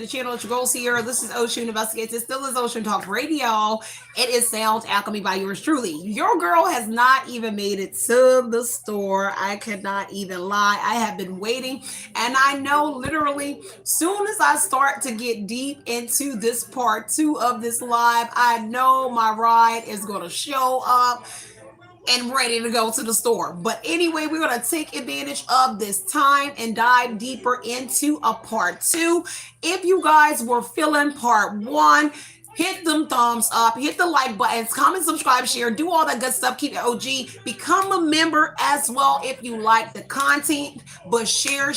the channel that goes here. This is Oshun Investigates. It still is Oshun Talk Radio. It is Sound Alchemy by yours truly. Your girl has not even made it to the store. I cannot even lie. I have been waiting, and I know literally soon as I start to get deep into this part two of this live, I know my ride is going to show up and ready to go to the store. But anyway, we're going to take advantage of this time and dive deeper into a part two. If you guys were feeling part one, hit them thumbs up, hit the like buttons, comment, subscribe, share, do all that good stuff. Keep it OG. Become a member as well if you like the content. But share,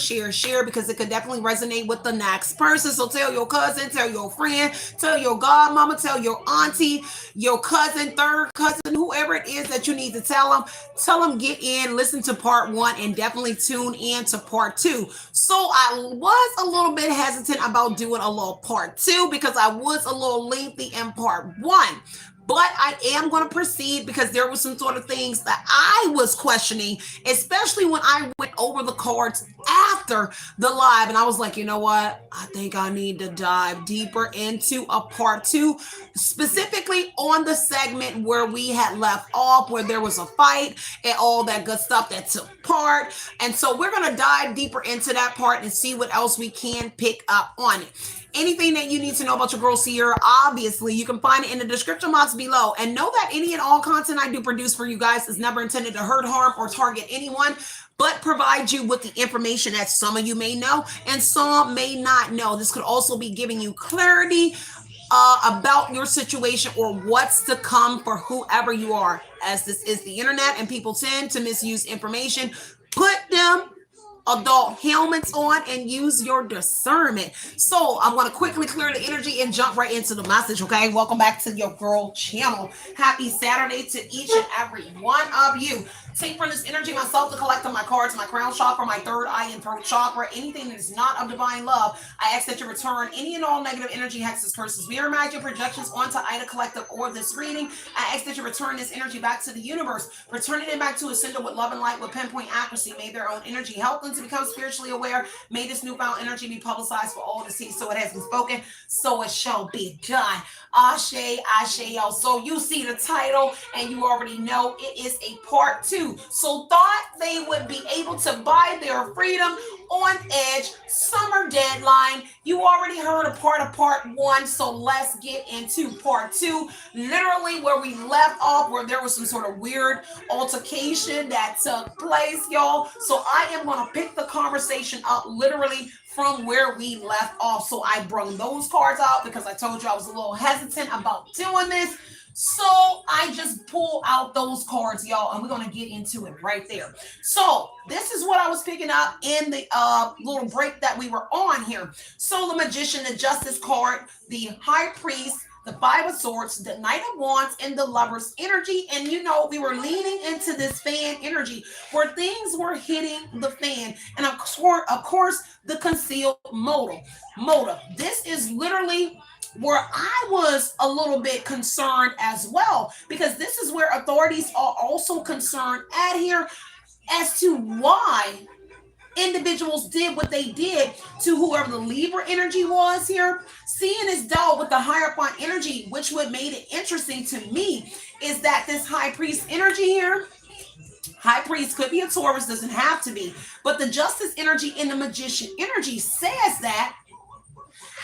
because it could definitely resonate with the next person. So tell your cousin, tell your friend, tell your godmama, tell your auntie, your cousin, third cousin, whoever it is that you need to tell them. Tell them get in, listen to part one, and definitely tune in to part two. So I was a little bit hesitant about doing a little part two because I was a little lengthy in part one. But I am going to proceed because there were some sort of things that I was questioning, especially when I went over the cards after the live. And I was like, you know what? I think I need to dive deeper into a part two, specifically on the segment where we had left off, where there was a fight and all that good stuff that took part. And so we're going to dive deeper into that part and see what else we can pick up on it. Anything that you need to know about your girl Sierra, obviously, you can find it in the description box below. And know that any and all content I do produce for you guys is never intended to hurt, harm, or target anyone, but provide you with the information that some of you may know and some may not know. This could also be giving you clarity about your situation or what's to come for whoever you are. As this is the internet and people tend to misuse information, put them adult helmets on and use your discernment. So I'm going to quickly clear the energy and jump right into the message. Okay, welcome back to your girl channel. Happy Saturday to each and every one of you. Take from this energy myself to collect on my cards, my crown chakra, my third eye and throat chakra, anything that is not of divine love. I ask that you return any and all negative energy, hexes, curses, mirror magic, projections onto Ida Collective or this reading. I ask that you return this energy back to the universe, returning it back to a sender with love and light with pinpoint accuracy. May their own energy help them to become spiritually aware. May this newfound energy be publicized for all to see. So it has been spoken, so it shall be done. Ashe, ashe, yo. So you see the title and you already know it is a part two. So thought they would be able to buy their freedom on edge, summer deadline. You already heard a part of part one, so let's get into part two. Literally where we left off, where there was some sort of weird altercation that took place, y'all. So I am going to pick the conversation up literally from where we left off. So I brought those cards out because I told you I was a little hesitant about doing this. So I just pull out those cards, y'all, and we're going to get into it right there. So this is what I was picking up in the little break that we were on here. So the Magician, the Justice card, the High Priest, the Five of Swords, the Knight of Wands, and the Lover's energy. And you know, we were leaning into this fan energy where things were hitting the fan. And of course, the concealed motive. This is literally where I was a little bit concerned as well, because this is where authorities are also concerned at here as to why individuals did what they did to whoever the Libra energy was here. Seeing this doll with the Hierophant energy, which what made it interesting to me is that this High Priest energy here, High Priest could be a Taurus, doesn't have to be, but the Justice energy and the Magician energy says that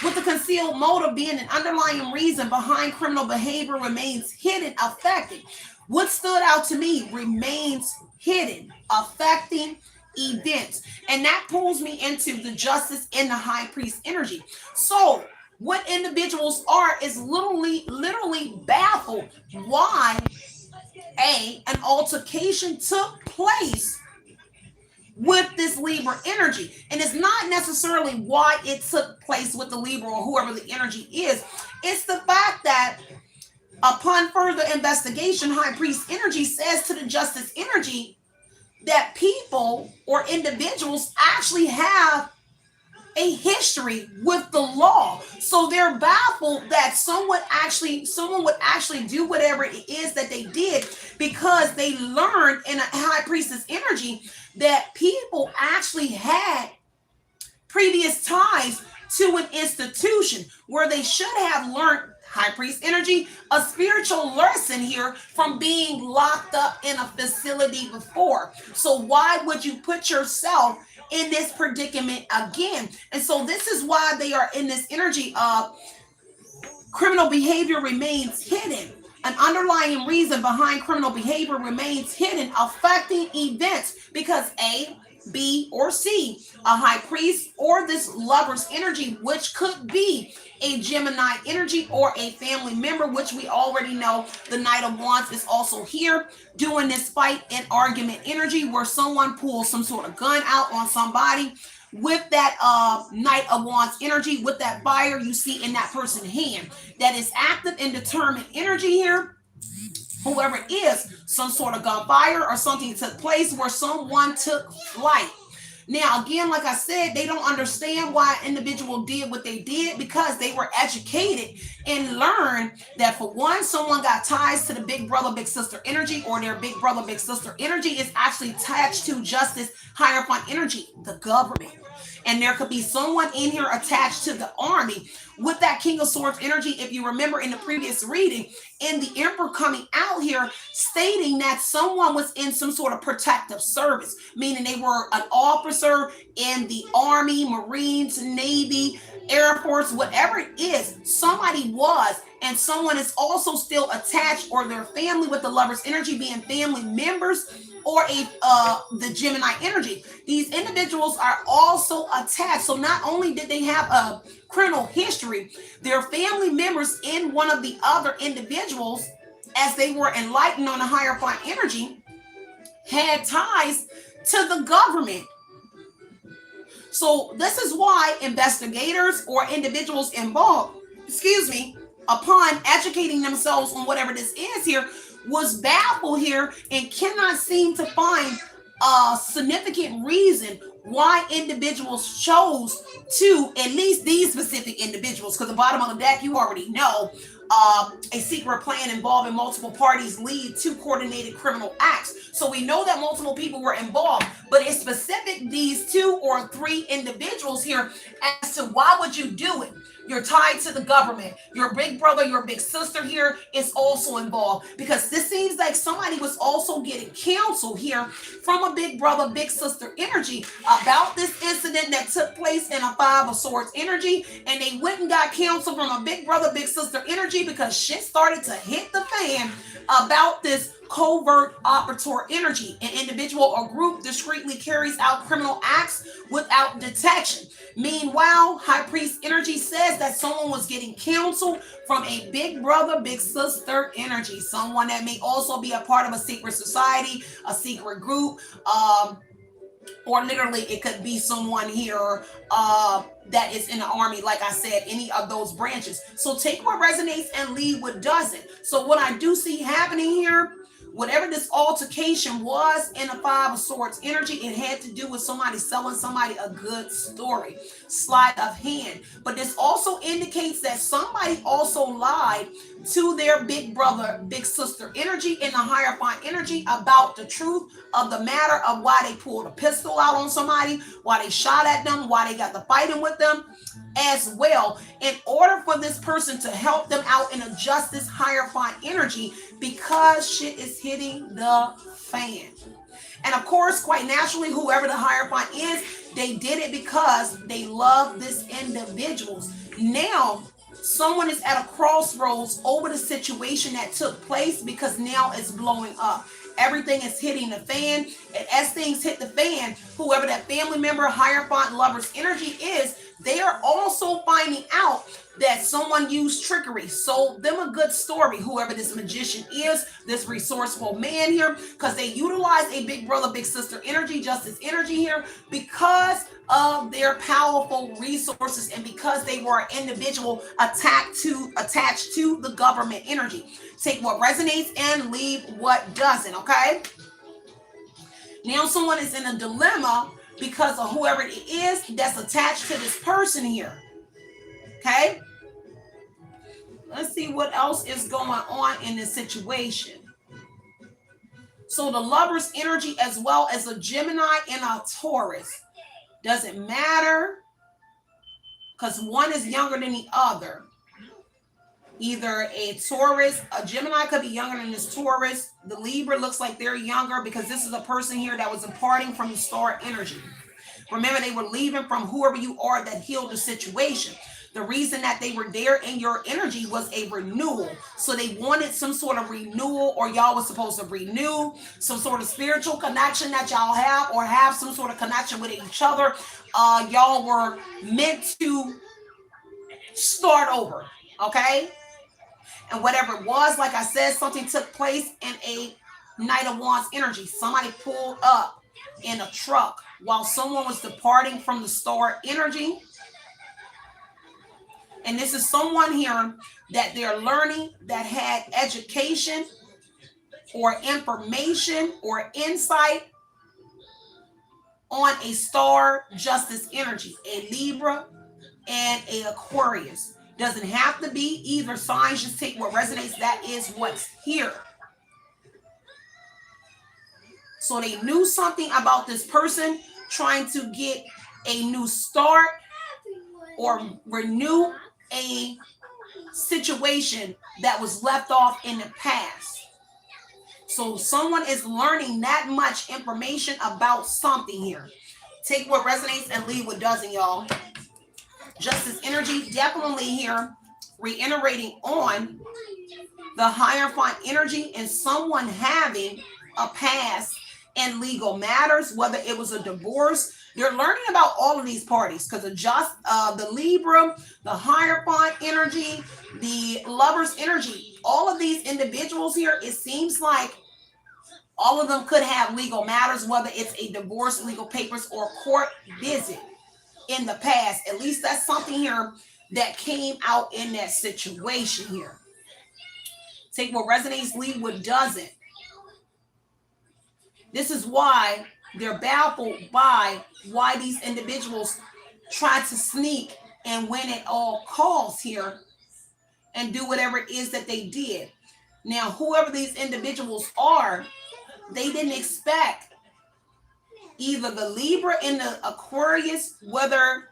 with the concealed motive being an underlying reason behind criminal behavior remains hidden, affecting. What stood out to me remains hidden, affecting events. And that pulls me into the Justice and the High Priest energy. So what individuals are is literally baffled why an altercation took place with this Libra energy. And it's not necessarily why it took place with the Libra or whoever the energy is. It's the fact that upon further investigation, High Priest energy says to the Justice energy that people or individuals actually have a history with the law. So they're baffled that someone would actually do whatever it is that they did, because they learned in a High Priestess energy that people actually had previous ties to an institution where they should have learned, high priest energy, a spiritual lesson here from being locked up in a facility before. So why would you put yourself in this predicament again? And so this is why they are in this energy of criminal behavior remains hidden. An underlying reason behind criminal behavior remains hidden, affecting events because A, B, or C, a high priest or this lover's energy, which could be a Gemini energy or a family member, which we already know the Knight of Wands is also here doing this fight and argument energy where someone pulls some sort of gun out on somebody with that Knight of Wands energy, with that fire you see in that person's hand. That is active and determined energy here. Whoever it is, some sort of gunfire or something took place where someone took flight. Now, again, like I said, they don't understand why an individual did what they did because they were educated and learned that for one, someone got ties to the big brother, big sister energy, or their big brother, big sister energy is actually attached to justice, higher fun energy, the government. And there could be someone in here attached to the army with that King of Swords energy. If you remember in the previous reading, and the Emperor coming out here stating that someone was in some sort of protective service, meaning they were an officer in the Army, Marines, Navy, Air Force, whatever it is, somebody was, and someone is also still attached, or their family with the lover's energy being family members, or the Gemini energy. These individuals are also attached. So not only did they have a criminal history, their family members in one of the other individuals, as they were enlightened on a higher fine energy, had ties to the government. So this is why investigators or individuals involved, upon educating themselves on whatever this is here, was baffled here and cannot seem to find a significant reason why individuals chose to, at least these specific individuals, because the bottom of the deck, you already know, a secret plan involving multiple parties lead to coordinated criminal acts. So we know that multiple people were involved, but it's specific these 2 or 3 individuals here as to why would you do it. You're tied to the government. Your big brother, your big sister here is also involved, because this seems like somebody was also getting counsel here from a big brother, big sister energy about this incident that took place in a 5 of Swords energy, and they went and got counsel from a big brother, big sister energy because shit started to hit the fan about this covert operator energy. An individual or group discreetly carries out criminal acts without detection. Meanwhile, high priest energy says that someone was getting counsel from a big brother, big sister energy, someone that may also be a part of a secret society, a secret group, or literally it could be someone here that is in the army, like I said, any of those branches. So take what resonates and leave what doesn't. So what I do see happening here, whatever this altercation was in a 5 of Swords energy, it had to do with somebody selling somebody a good story, sleight of hand. But this also indicates that somebody also lied to their big brother, big sister energy in the higher fine energy about the truth of the matter of why they pulled a pistol out on somebody, why they shot at them, why they got to fighting with them as well, in order for this person to help them out in a justice higher fine energy, because shit is hitting the fan. And of course, quite naturally, whoever the higher fine is, they did it because they love this individuals. Now someone is at a crossroads over the situation that took place, because now it's blowing up. Everything is hitting the fan, and as things hit the fan, whoever that family member, higher font lover's energy is, they are also finding out that someone used trickery, sold them a good story, whoever this magician is, this resourceful man here, because they utilize a big brother, big sister energy, justice energy here, because of their powerful resources and because they were an individual attached to the government energy. Take what resonates and leave what doesn't, okay? Now someone is in a dilemma because of whoever it is that's attached to this person here, okay? Let's see what else is going on in this situation. So the lover's energy as well as a Gemini and a Taurus. Doesn't matter. because one is younger than the other. Either a Taurus, a Gemini could be younger than this Taurus. The Libra looks like they're younger because this is a person here that was departing from the star energy. Remember, they were leaving from whoever you are that healed the situation. The reason that they were there in your energy was a renewal. So they wanted some sort of renewal, or y'all was supposed to renew some sort of spiritual connection that y'all have, or have some sort of connection with each other. Y'all were meant to start over, okay? And whatever it was, like I said, something took place in a Knight of Wands energy. Somebody pulled up in a truck while someone was departing from the star energy. And this is someone here that they're learning, that had education or information or insight on a star justice energy, a Libra and a Aquarius. Doesn't have to be either signs, just take what resonates. That is what's here. So they knew something about this person trying to get a new start or renew a situation that was left off in the past. So someone is learning that much information about something here. Take what resonates and leave what doesn't, y'all. Justice energy definitely here, reiterating on the Hierophant energy and someone having a past in legal matters, whether it was a divorce. You're learning about all of these parties because the Libra, the Hierophant energy, the Lover's energy, all of these individuals here, it seems like all of them could have legal matters, whether it's a divorce, legal papers, or court visit in the past. At least that's something here that came out in that situation here. Take what resonates, leave what doesn't. This is why they're baffled by why these individuals try to sneak and win at all costs here and do whatever it is that they did. Now, whoever these individuals are, they didn't expect either the Libra and the Aquarius, whoever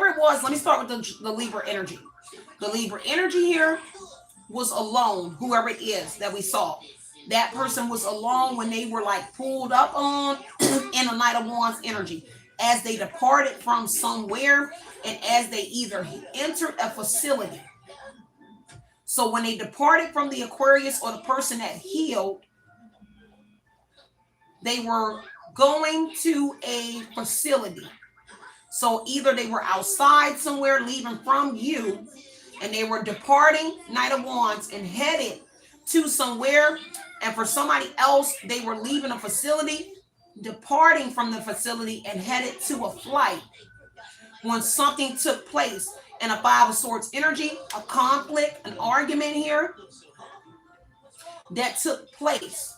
it was. Let me start with the Libra energy. The Libra energy here was alone, whoever it is that we saw. That person was alone when they were like pulled up on in a Knight of Wands energy as they departed from somewhere and as they either entered a facility. So when they departed from the Aquarius or the person that healed, they were going to a facility. So either they were outside somewhere leaving from you and they were departing Knight of Wands and headed to somewhere, and for somebody else, they were leaving a facility, departing from the facility and headed to a flight. When something took place in a Five of Swords energy, a conflict, an argument here that took place.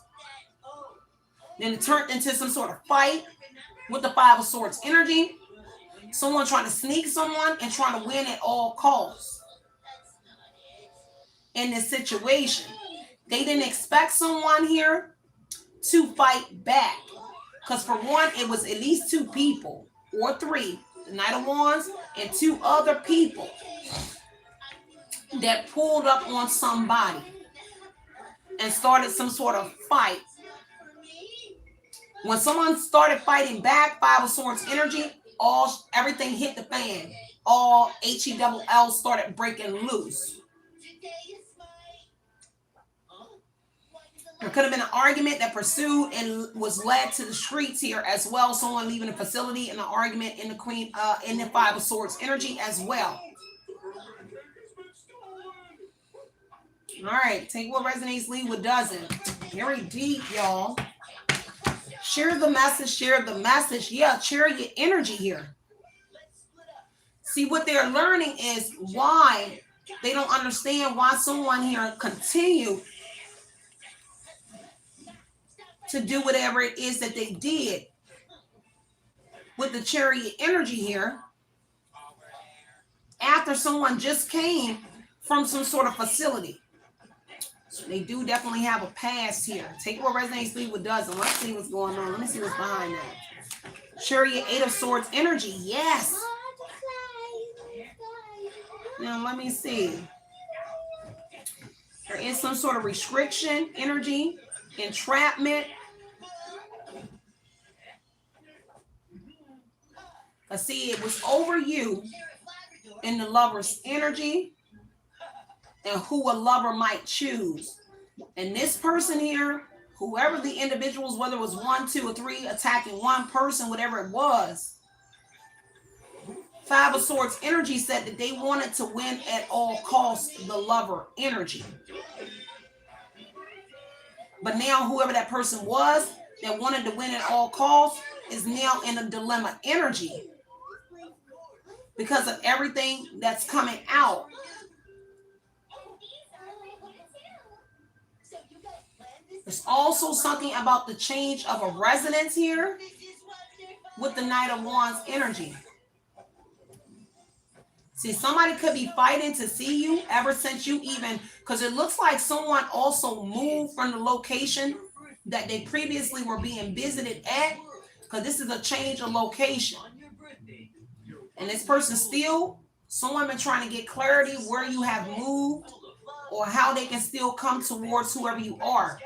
Then it turned into some sort of fight with the Five of Swords energy. Someone trying to sneak someone and trying to win at all costs in this situation. They didn't expect someone here to fight back. Because for one, it was at least two people or three, the Knight of Wands and two other people that pulled up on somebody and started some sort of fight. When someone started fighting back, Five of Swords energy, everything hit the fan. All HELL started breaking loose. There could have been an argument that pursued and was led to the streets here as well. Someone leaving the facility and an argument in the Five of Swords energy as well. All right, take what resonates, leave what doesn't. Very deep, y'all. Share the message, share the message. Yeah, share your energy here. See, what they're learning is why they don't understand why someone here continued to do whatever it is that they did with the Chariot energy here after someone just came from some sort of facility. So they do definitely have a past here. Take what resonates, leave what doesn't. Let's see what's going on. Let me see what's behind that. Chariot, Eight of Swords energy. Yes. Now, let me see. There is some sort of restriction, energy, entrapment. I see it was over you in the lover's energy and who a lover might choose. And this person here, whoever the individuals, whether it was 1, 2, or 3 attacking one person, whatever it was, 5 of Swords energy said that they wanted to win at all costs, the lover energy. But now whoever that person was that wanted to win at all costs is now in a dilemma energy because of everything that's coming out. There's also something about the change of a residence here with the Knight of Wands energy. See, somebody could be fighting to see you ever since you even, because it looks like someone also moved from the location that they previously were being visited at, because this is a change of location. And this person still, someone been trying to get clarity where you have moved or how they can still come towards whoever you are.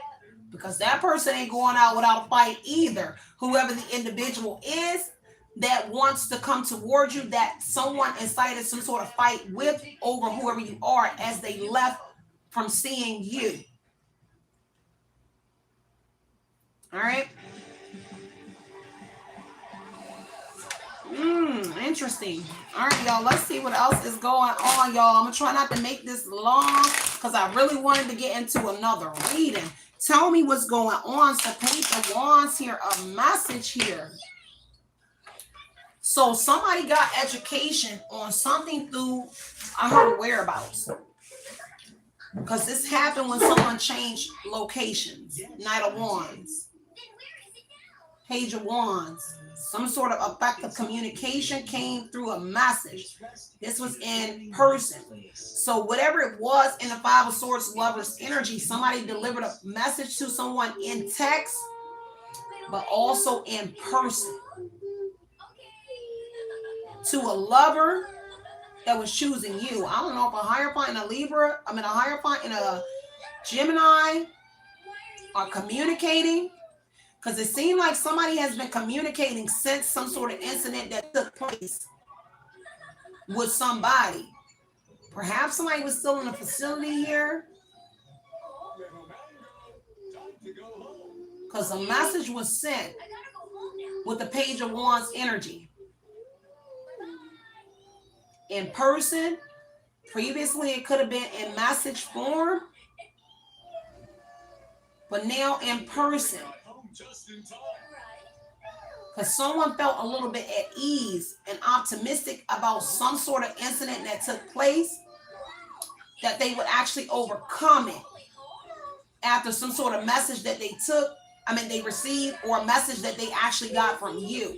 Because that person ain't going out without a fight either. Whoever the individual is that wants to come towards you, that someone incited some sort of fight with over whoever you are as they left from seeing you. All right. Interesting. All right, y'all. Let's see what else is going on, y'all. I'm going to try not to make this long because I really wanted to get into another reading. Tell me what's going on. So Page of Wands here, a message here. So somebody got education on something through, I heard whereabouts. Because this happened when someone changed locations. Knight of Wands. Page of Wands. Some sort of effective communication came through a message. This was in person. So whatever it was in the 5 of Swords Lover's energy, somebody delivered a message to someone in text, but also in person. To a lover that was choosing you. I don't know if a Hierophant and a Libra, a Hierophant and a Gemini are communicating. Because it seemed like somebody has been communicating since some sort of incident that took place with somebody. Perhaps somebody was still in a facility here. Because a message was sent with the Page of Wands energy. In person. Previously, it could have been in message form. But now in person. Because someone felt a little bit at ease and optimistic about some sort of incident that took place, that they would actually overcome it after some sort of message that they received, or a message that they actually got from you.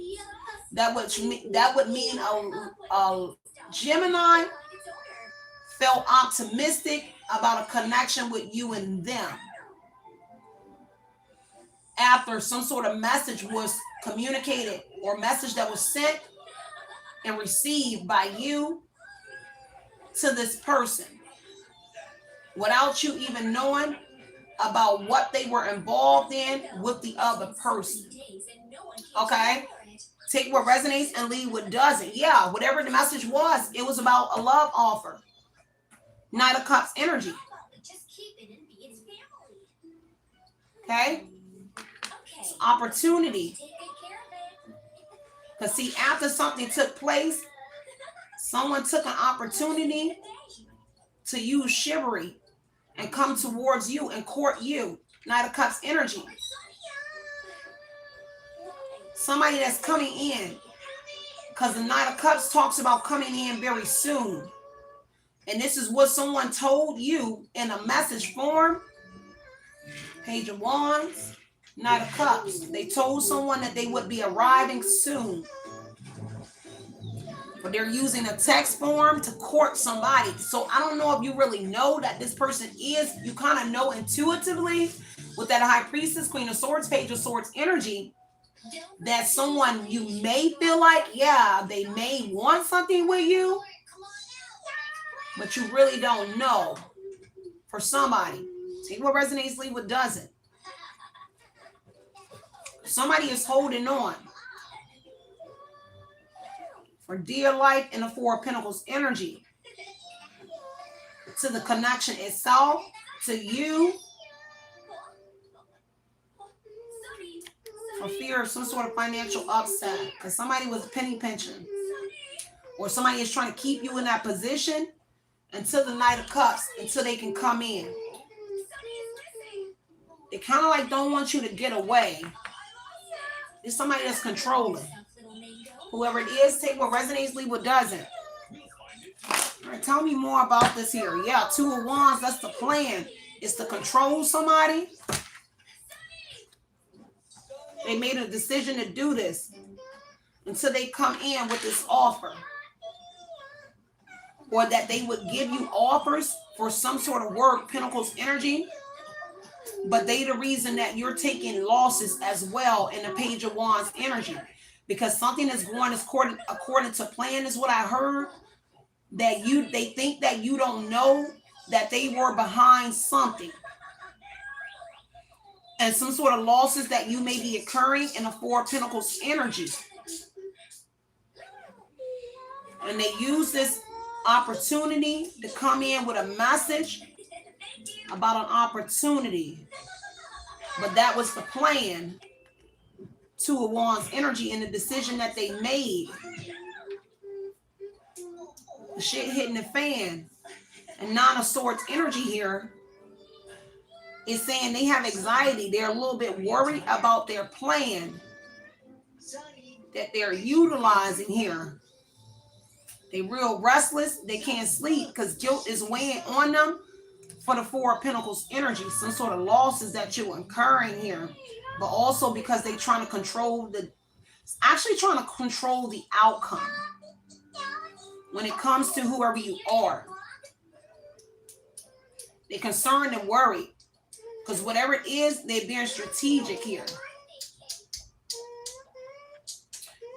That would mean a Gemini felt optimistic about a connection with you and them. After some sort of message was communicated or message that was sent and received by you to this person without you even knowing about what they were involved in with the other person. Okay? Take what resonates and leave what doesn't. Yeah, whatever the message was, it was about a love offer. Knight of Cups energy. Okay? Opportunity. Because see, after something took place, someone took an opportunity to use chivalry and come towards you and court you. Knight of Cups energy. Somebody that's coming in. Because the Knight of Cups talks about coming in very soon. And this is what someone told you in a message form. Page of Wands. Knight of Cups. They told someone that they would be arriving soon. But they're using a text form to court somebody. So I don't know if you really know that this person is. You kind of know intuitively with that High Priestess, Queen of Swords, Page of Swords energy, that someone you may feel like, yeah, they may want something with you. but you really don't know. For somebody, take what resonates, leave what doesn't. Somebody is holding on for dear life in the Four of Pentacles energy to the connection itself, to you, for fear of some sort of financial upset, because somebody was penny pinching, or somebody is trying to keep you in that position until the Knight of Cups, until they can come in. They kind of like don't want you to get away. It's somebody that's controlling. Whoever it is, take what resonates, leave what doesn't. All right, tell me more about this here. Yeah, Two of Wands, that's the plan. It's to control somebody. They made a decision to do this until they come in with this offer. Or that they would give you offers for some sort of work, Pentacles energy. But they the reason that you're taking losses as well in the Page of Wands energy. Because something is going according to plan is what I heard. That they think that you don't know that they were behind something. And some sort of losses that you may be occurring in the Four of Pentacles energy. And they use this opportunity to come in with a message about an opportunity. But that was the plan. Two of Wands energy and the decision that they made. The shit hitting the fan. And Nine of Swords energy here is saying they have anxiety. They're a little bit worried about their plan that they're utilizing here. They're real restless. They can't sleep because guilt is weighing on them for the Four of Pentacles energy. Some sort of losses that you're incurring here. But also because they're trying to control the outcome when it comes to whoever you are. They're concerned and worried because whatever it is, they're being strategic here.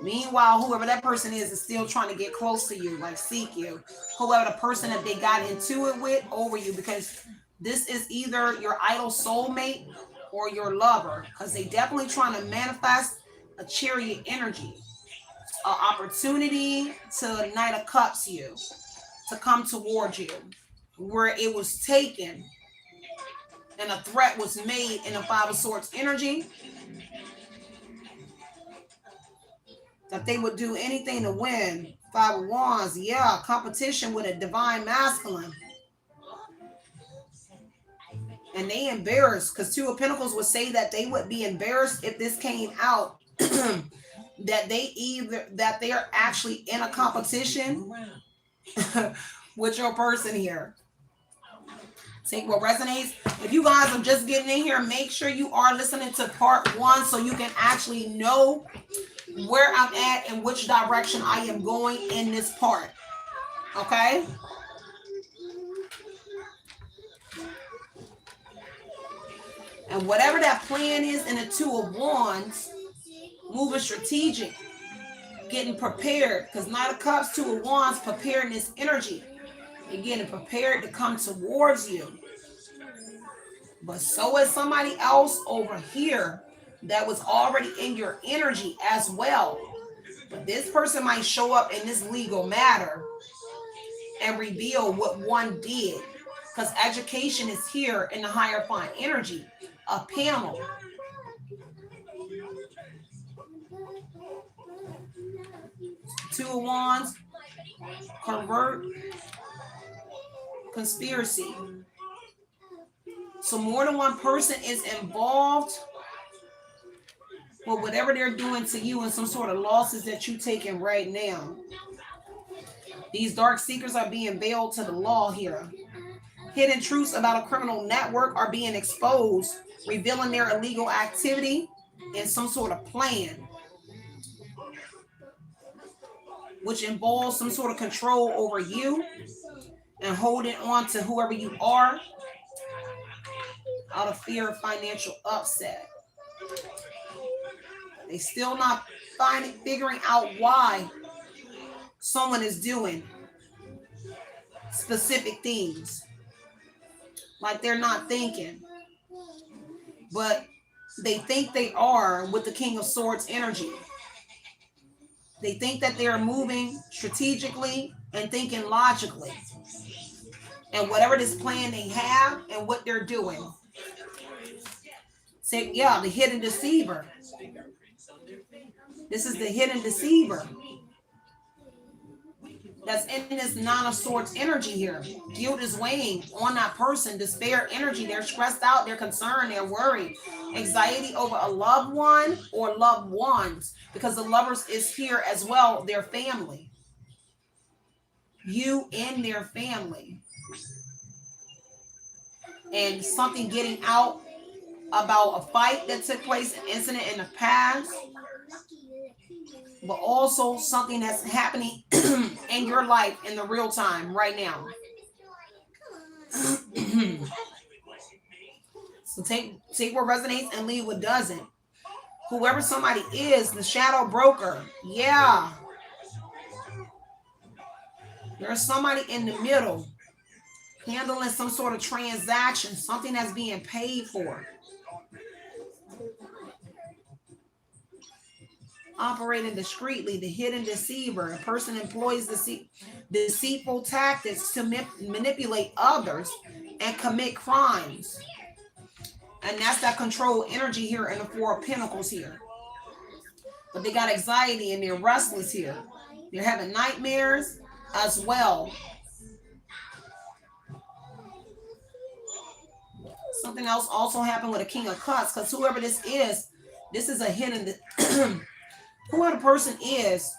Meanwhile, whoever that person is still trying to get close to you, like seek you. Whoever the person that they got into it with over you, because this is either your idol soulmate or your lover, because they definitely trying to manifest a Chariot energy, an opportunity to Knight of Cups you, to come towards you, where it was taken and a threat was made in the Five of Swords energy, that they would do anything to win. Five of Wands, yeah, competition with a divine masculine. And they embarrassed, because Two of Pentacles would say that they would be embarrassed if this came out that they're actually in a competition with your person here. Take what resonates. If you guys are just getting in here, make sure you are listening to part 1 so you can actually know where I'm at and which direction I am going in this part. Okay? And whatever that plan is in the Two of Wands, moving strategic, getting prepared, because Knight of Cups, Two of Wands, preparedness energy. You're getting prepared to come towards you. But so is somebody else over here that was already in your energy as well. But this person might show up in this legal matter and reveal what one did. Because education is here in the higher fine energy. A panel. Two of Wands, convert, conspiracy. So more than one person is involved with whatever they're doing to you and some sort of losses that you're taking right now. These dark secrets are being veiled to the law here. Hidden truths about a criminal network are being exposed, revealing their illegal activity and some sort of plan, which involves some sort of control over you and holding on to whoever you are out of fear of financial upset. They still not figuring out why someone is doing specific things. Like they're not thinking. But they think they are with the King of Swords energy. They think that they're moving strategically and thinking logically. And whatever this plan they have and what they're doing. Say, yeah, the hidden deceiver. This is the hidden deceiver. That's in this Nine of Swords energy here. Guilt is weighing on that person. Despair energy. They're stressed out. They're concerned. They're worried. Anxiety over a loved one or loved ones. Because the lovers is here as well. Their family. You and their family. And something getting out about a fight that took place, an incident in the past. But also something that's happening in your life in the real time right now. So take what resonates and leave what doesn't. Whoever somebody is, the shadow broker. Yeah. There's somebody in the middle handling some sort of transaction, something that's being paid for. Operating discreetly, the hidden deceiver. A person employs deceitful tactics to manipulate others and commit crimes. And that's that control energy here in the Four of Pentacles here. But they got anxiety and they're restless here. They're having nightmares as well. Something else also happened with a King of Cups, because whoever this is a hidden... Whoever the person is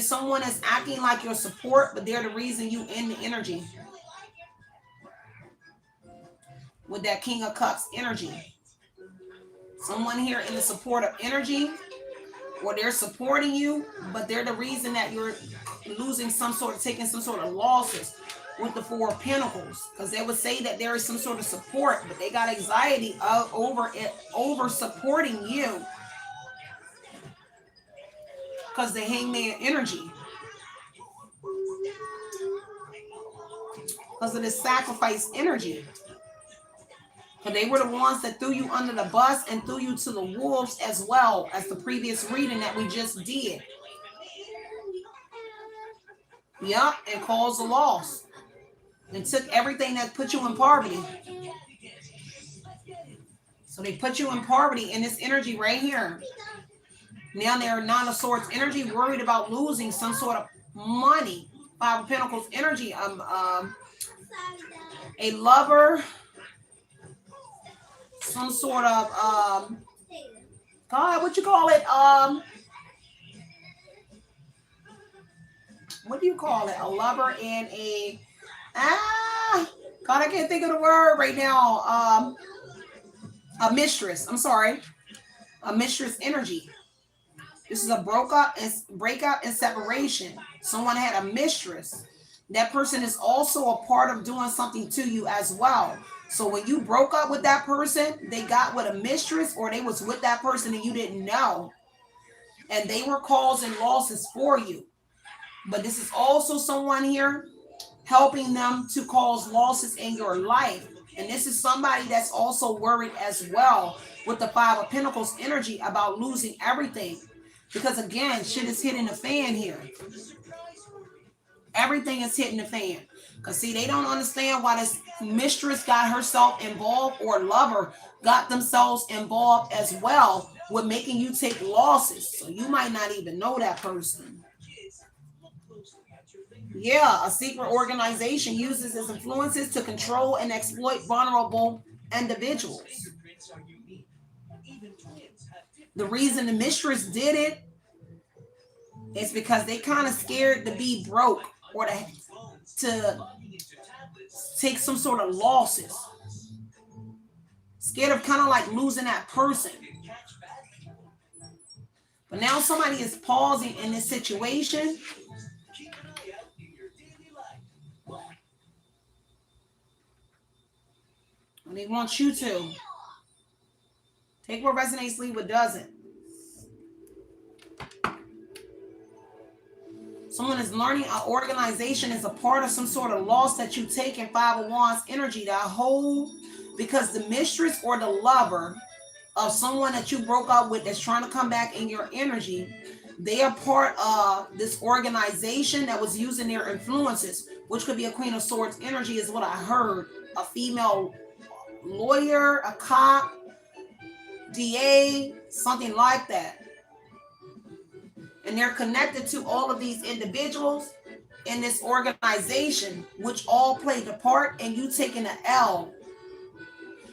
someone that's acting like your support, but they're the reason you in the energy. With that King of Cups energy. Someone here in the supportive energy, or they're supporting you, but they're the reason that you're losing taking some sort of losses with the Four of Pentacles. Because they would say that there is some sort of support, but they got anxiety over supporting you. Because the Hangman energy. Because of the sacrifice energy. Because they were the ones that threw you under the bus and threw you to the wolves as well as the previous reading that we just did. Yep, and caused a loss. And took everything that put you in poverty. So they put you in poverty in this energy right here. Now they're Nine of Swords energy, worried about losing some sort of money. Five of Pentacles energy. A lover. Some sort of God, what you call it? What do you call it? A lover and a God, I can't think of the word right now. A mistress. I'm sorry. A mistress energy. This is a breakup and separation. Someone had a mistress. That person is also a part of doing something to you as well. So when you broke up with that person, they got with a mistress, or they was with that person and you didn't know. And they were causing losses for you. But this is also someone here helping them to cause losses in your life. And this is somebody that's also worried as well with the Five of Pentacles energy about losing everything. Because again, shit is hitting the fan here. Everything is hitting the fan. Because see, they don't understand why this mistress got herself involved, or lover got themselves involved as well with making you take losses. So you might not even know that person. Yeah, a secret organization uses its influences to control and exploit vulnerable individuals. The reason the mistress did it is because they kind of scared to be broke, or to take some sort of losses. Scared of kind of like losing that person. But now somebody is pausing in this situation. And they want you to take what resonates, leave what doesn't. Someone is learning an organization is a part of some sort of loss that you take in Five of Wands energy, that whole, because the mistress or the lover of someone that you broke up with that's trying to come back in your energy, they are part of this organization that was using their influences, which could be a Queen of Swords energy is what I heard. A female lawyer, a cop, DA, something like that. And they're connected to all of these individuals in this organization, which all played a part, and you taking an L.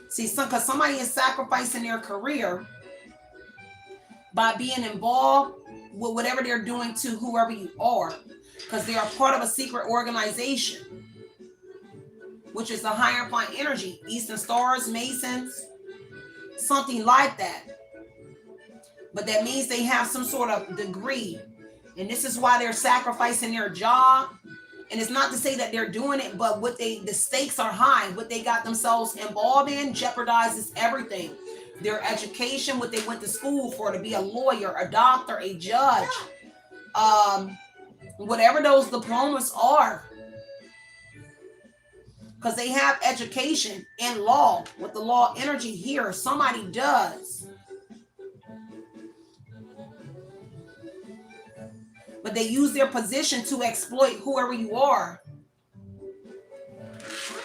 See, because somebody is sacrificing their career by being involved with whatever they're doing to whoever you are, because they are part of a secret organization, which is the higher fine energy, Eastern Stars, Masons, something like that. But that means they have some sort of degree. And this is why they're sacrificing their job. And it's not to say that they're doing it, but the stakes are high. What they got themselves involved in jeopardizes everything. Their education, what they went to school for, to be a lawyer, a doctor, a judge, whatever those diplomas are. Because they have education in law. With the law energy here, somebody does. But they use their position to exploit whoever you are.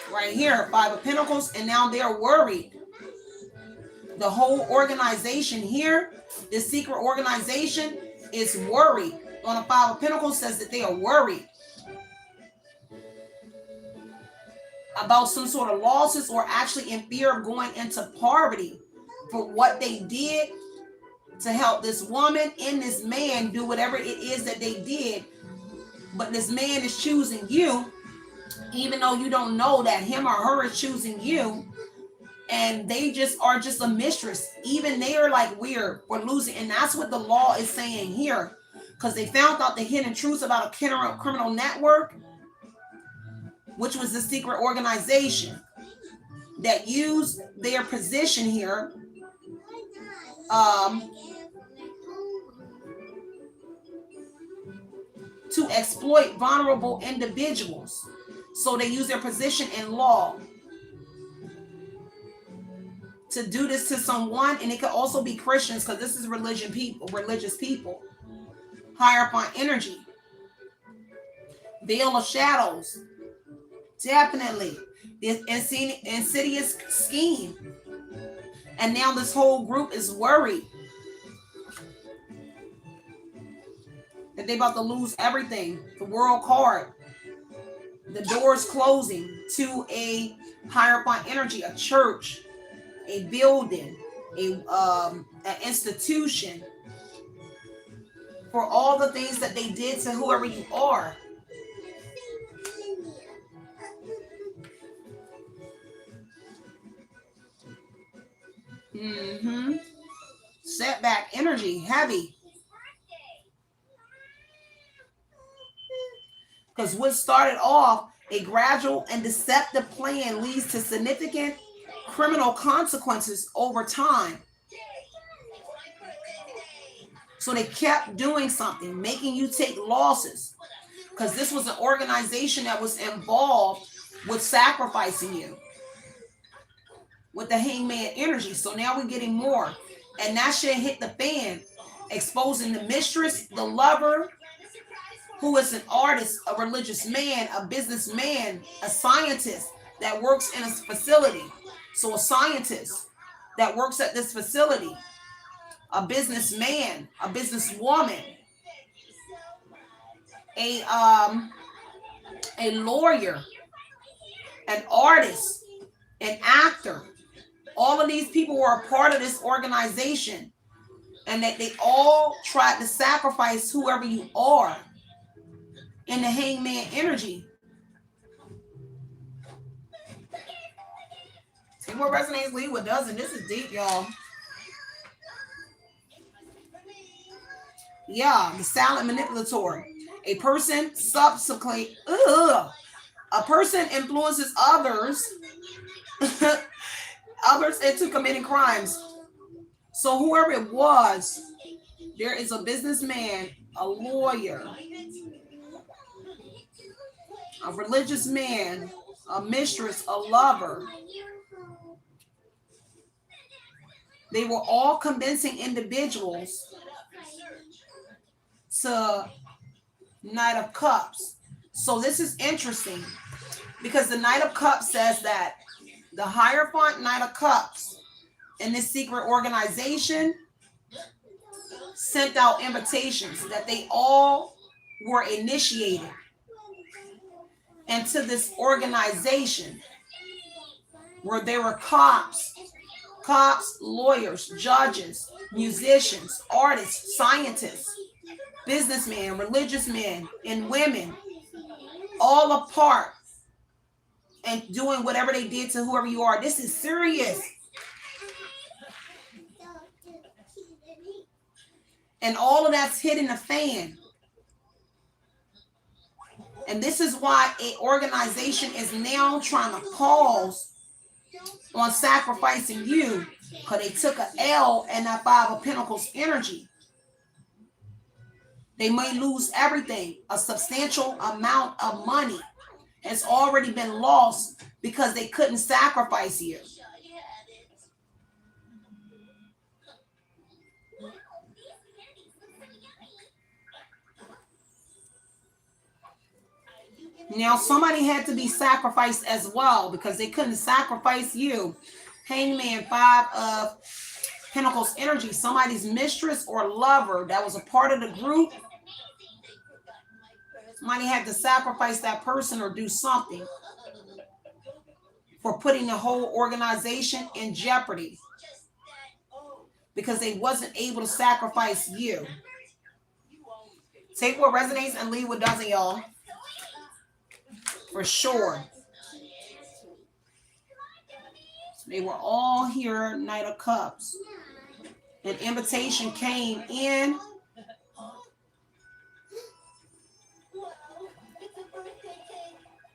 Right here, Five of Pentacles, and now they're worried. The whole organization here, this secret organization, is worried. On the Five of Pentacles says that they are worried about some sort of losses, or actually in fear of going into poverty for what they did to help this woman and this man do whatever it is that they did. But this man is choosing you, even though you don't know that him or her is choosing you. And they just are just a mistress. Even they are like weird for losing. And that's what the law is saying here. Because they found out the hidden truths about a criminal network, which was the secret organization that used their position here to exploit vulnerable individuals. So they use their position in law to do this to someone. And it could also be Christians, because this is religious people. Higher fine energy. Veil of shadows. Definitely. This insidious scheme. And now this whole group is worried that they about to lose everything. The World card. The doors closing to a higher fine energy, a church, a building, an institution, for all the things that they did to whoever you are. Setback energy, heavy. Because what started off a gradual and deceptive plan leads to significant criminal consequences over time. So they kept doing something, making you take losses. Because this was an organization that was involved with sacrificing you. With the hangman energy. So now we're getting more. And that shit hit the fan. Exposing the mistress, the lover, who is an artist, a religious man, a businessman, a scientist that works in a facility. So a scientist that works at this facility, a businessman, a businesswoman, a lawyer, an artist, an actor. All of these people were a part of this organization, and that they all tried to sacrifice whoever you are in the hangman energy. See what resonates, leave what doesn't. This is deep, y'all. Yeah, the silent manipulator. A person subsequently, a person influences others into committing crimes. So whoever it was, there is a businessman, a lawyer, a religious man, a mistress, a lover. They were all convincing individuals to Knight of Cups. So this is interesting because the Knight of Cups says that the Hierophant Knight of Cups in this secret organization sent out invitations that they all were initiated into this organization where there were cops, lawyers, judges, musicians, artists, scientists, businessmen, religious men, and women, all apart and doing whatever they did to whoever you are. This is serious. And all of that's hitting the fan. And this is why an organization is now trying to pause on sacrificing you, because they took an L in that Five of Pentacles energy. They may lose everything. A substantial amount of money has already been lost because they couldn't sacrifice you. Now, somebody had to be sacrificed as well because they couldn't sacrifice you. Hangman, Five of Pentacles energy. Somebody's mistress or lover that was a part of the group. Somebody had to sacrifice that person or do something for putting the whole organization in jeopardy because they wasn't able to sacrifice you. Take what resonates and leave what doesn't, y'all. For sure. They were all here, Knight of Cups. An invitation came in.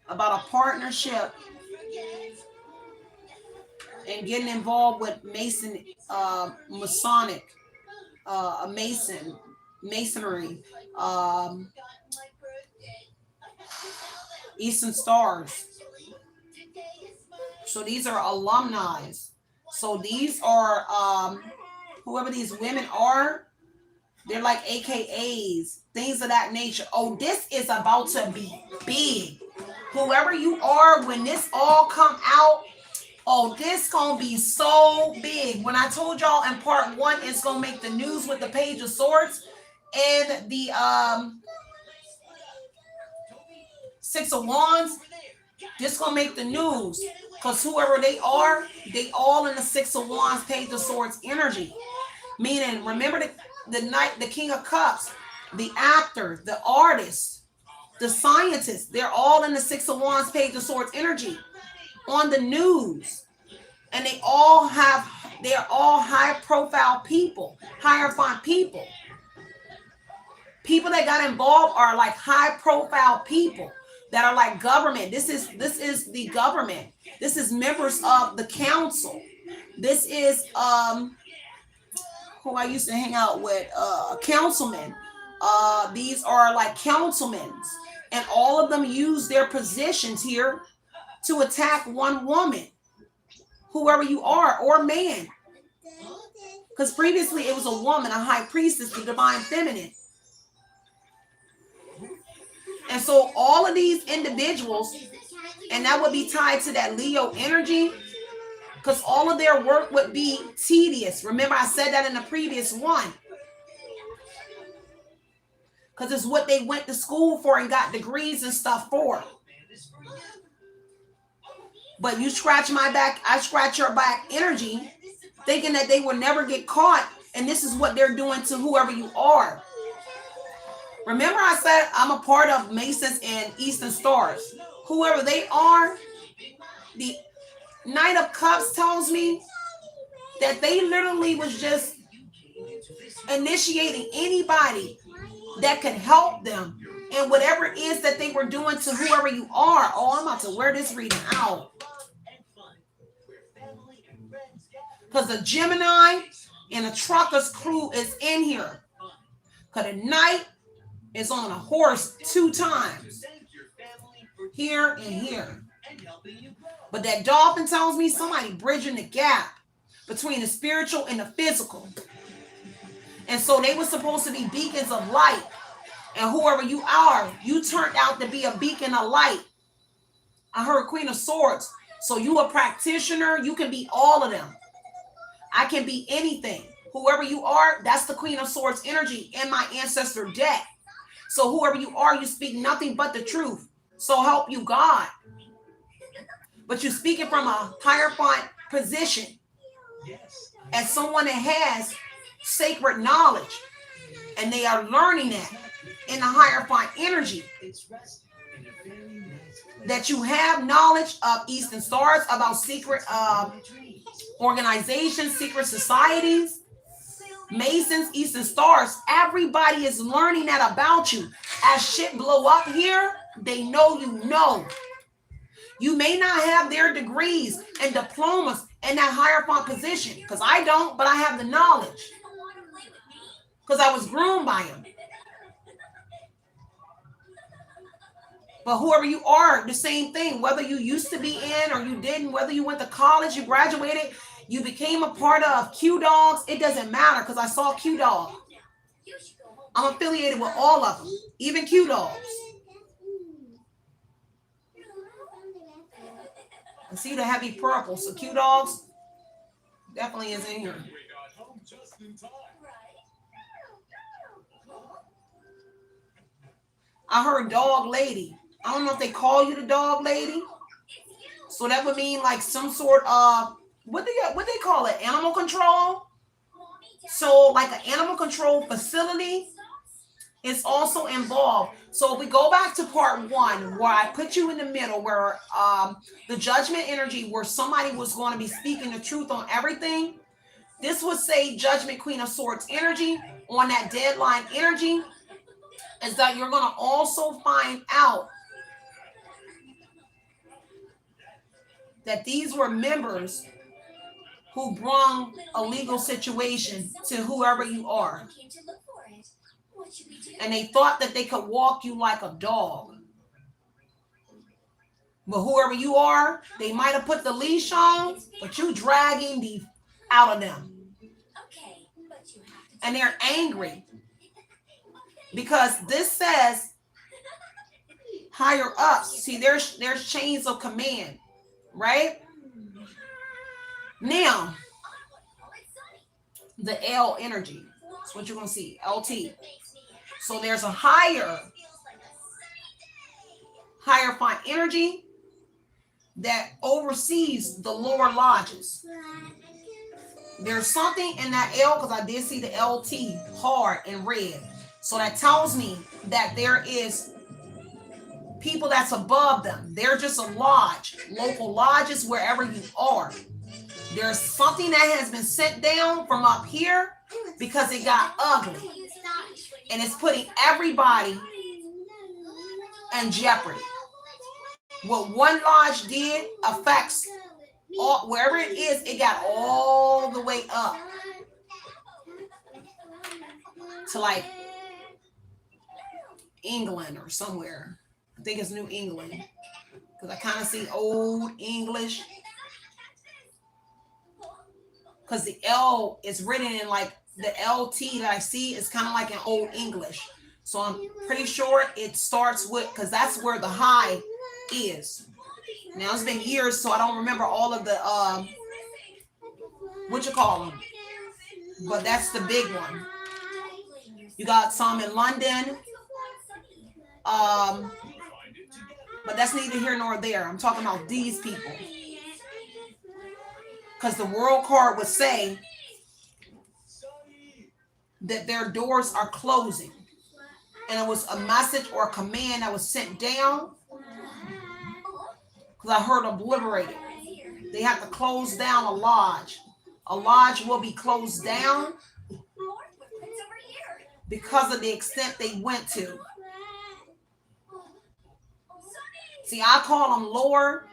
About a partnership and getting involved with Masonic, Masonry, Eastern Stars. So these are alumni. So these are whoever these women are, they're like AKAs, things of that nature. Oh, this is about to be big. Whoever you are, when this all come out, oh, this gonna be so big. When I told y'all in part 1, it's gonna make the news with the Page of Swords and the Six of Wands. This gonna make the news because whoever they are, they all in the Six of Wands, Page of Swords energy. Meaning, remember the Knight, the King of Cups, the actor, the artist, the scientists, they're all in the Six of Wands, Page of Swords energy on the news. And they're all high profile people, hierophant people. People that got involved are like high profile people that are like government. This is the government. This is members of the council. This is who I used to hang out with, councilmen. These are like councilmen, and all of them use their positions here to attack one woman, whoever you are, or man. Because previously it was a woman, a high priestess, the divine feminine. And so all of these individuals, and that would be tied to that Leo energy, because all of their work would be tedious. Remember, I said that in the previous one. Because it's what they went to school for and got degrees and stuff for. But you scratch my back, I scratch your back energy, thinking that they will never get caught. And this is what they're doing to whoever you are. Remember I said I'm a part of Masons and Eastern Stars. Whoever they are, the Knight of Cups tells me that they literally was just initiating anybody that could help them in whatever it is that they were doing to whoever you are. Oh, I'm about to wear this reading out. Because the Gemini and the trucker's crew is in here. Because the Knight is on a horse 2 times. here, and here. But that dolphin tells me somebody bridging the gap between the spiritual and the physical. And so they were supposed to be beacons of light. And whoever you are, you turned out to be a beacon of light. I heard Queen of Swords. So you a practitioner, you can be all of them. I can be anything. Whoever you are, that's the Queen of Swords energy in my ancestor deck. So whoever you are, you speak nothing but the truth. So help you God. But you're speaking from a hierophant position as someone that has sacred knowledge. And they are learning that in the hierophant energy. That you have knowledge of Eastern stars, about secret organizations, secret societies, Masons, Eastern stars. Everybody is learning that about you. As shit blow up here, they know you know. You may not have their degrees and diplomas in that hierophant position, because I don't, but I have the knowledge. Because I was groomed by them. But whoever you are, the same thing. Whether you used to be in or you didn't, whether you went to college, you graduated, you became a part of Q Dogs, it doesn't matter, because I saw Q Dog. I'm affiliated with all of them, even Q Dogs. I see the heavy purple, so Q Dogs definitely is in here. I heard dog lady. I don't know if they call you the dog lady. So that would mean like some sort of, what they call it? Animal control. So like an animal control facility is also involved. So if we go back to part 1, where I put you in the middle, where the judgment energy, where somebody was going to be speaking the truth on everything. This would say judgment, Queen of Swords energy on that deadline energy, is that you're going to also find out that these were members who brought a legal situation to whoever you are. And they thought that they could walk you like a dog. But whoever you are, they might have put the leash on, but you dragging the out of them. And they're angry. Because this says higher ups. See, there's chains of command. Right? Now, the L energy. That's what you're going to see. LT. So there's a hierophant energy that oversees the lower lodges. There's something in that L, because I did see the LT hard in red. So that tells me that there is people that's above them. They're just a lodge, local lodges, wherever you are. There's something that has been sent down from up here because it got ugly. And it's putting everybody in jeopardy. What one lodge did affects all, wherever it is, it got all the way up to like England or somewhere. I think it's New England, because I kind of see old English, because the L is written in like the LT that I see is kind of like an old English. So I'm pretty sure it starts with, because that's where the high is. Now it's been years, so I don't remember all of the what you call them, but that's the big one. You got some in London, but that's neither here nor there. I'm talking about these people, because the world card would say that their doors are closing, and it was a message or a command that was sent down, because I heard obliterated. They have to close down a lodge. A lodge will be closed down because of the extent they went to. See, I call them lower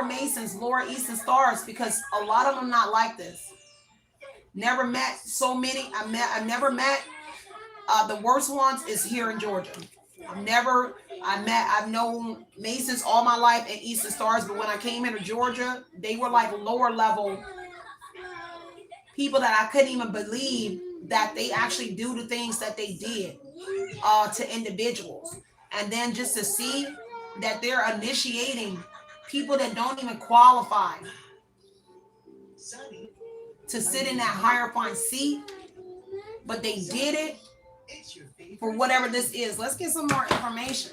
Masons, lower Eastern Stars, because a lot of them not like this. Never met so many. I've never met. The worst ones is here in Georgia. I've known Masons all my life and Eastern Stars, but when I came into Georgia, they were like lower level people that I couldn't even believe that they actually do the things that they did to individuals. And then just to see that they're initiating people that don't even qualify to sit in that hierophant seat, but they did it for whatever this is. Let's get some more information.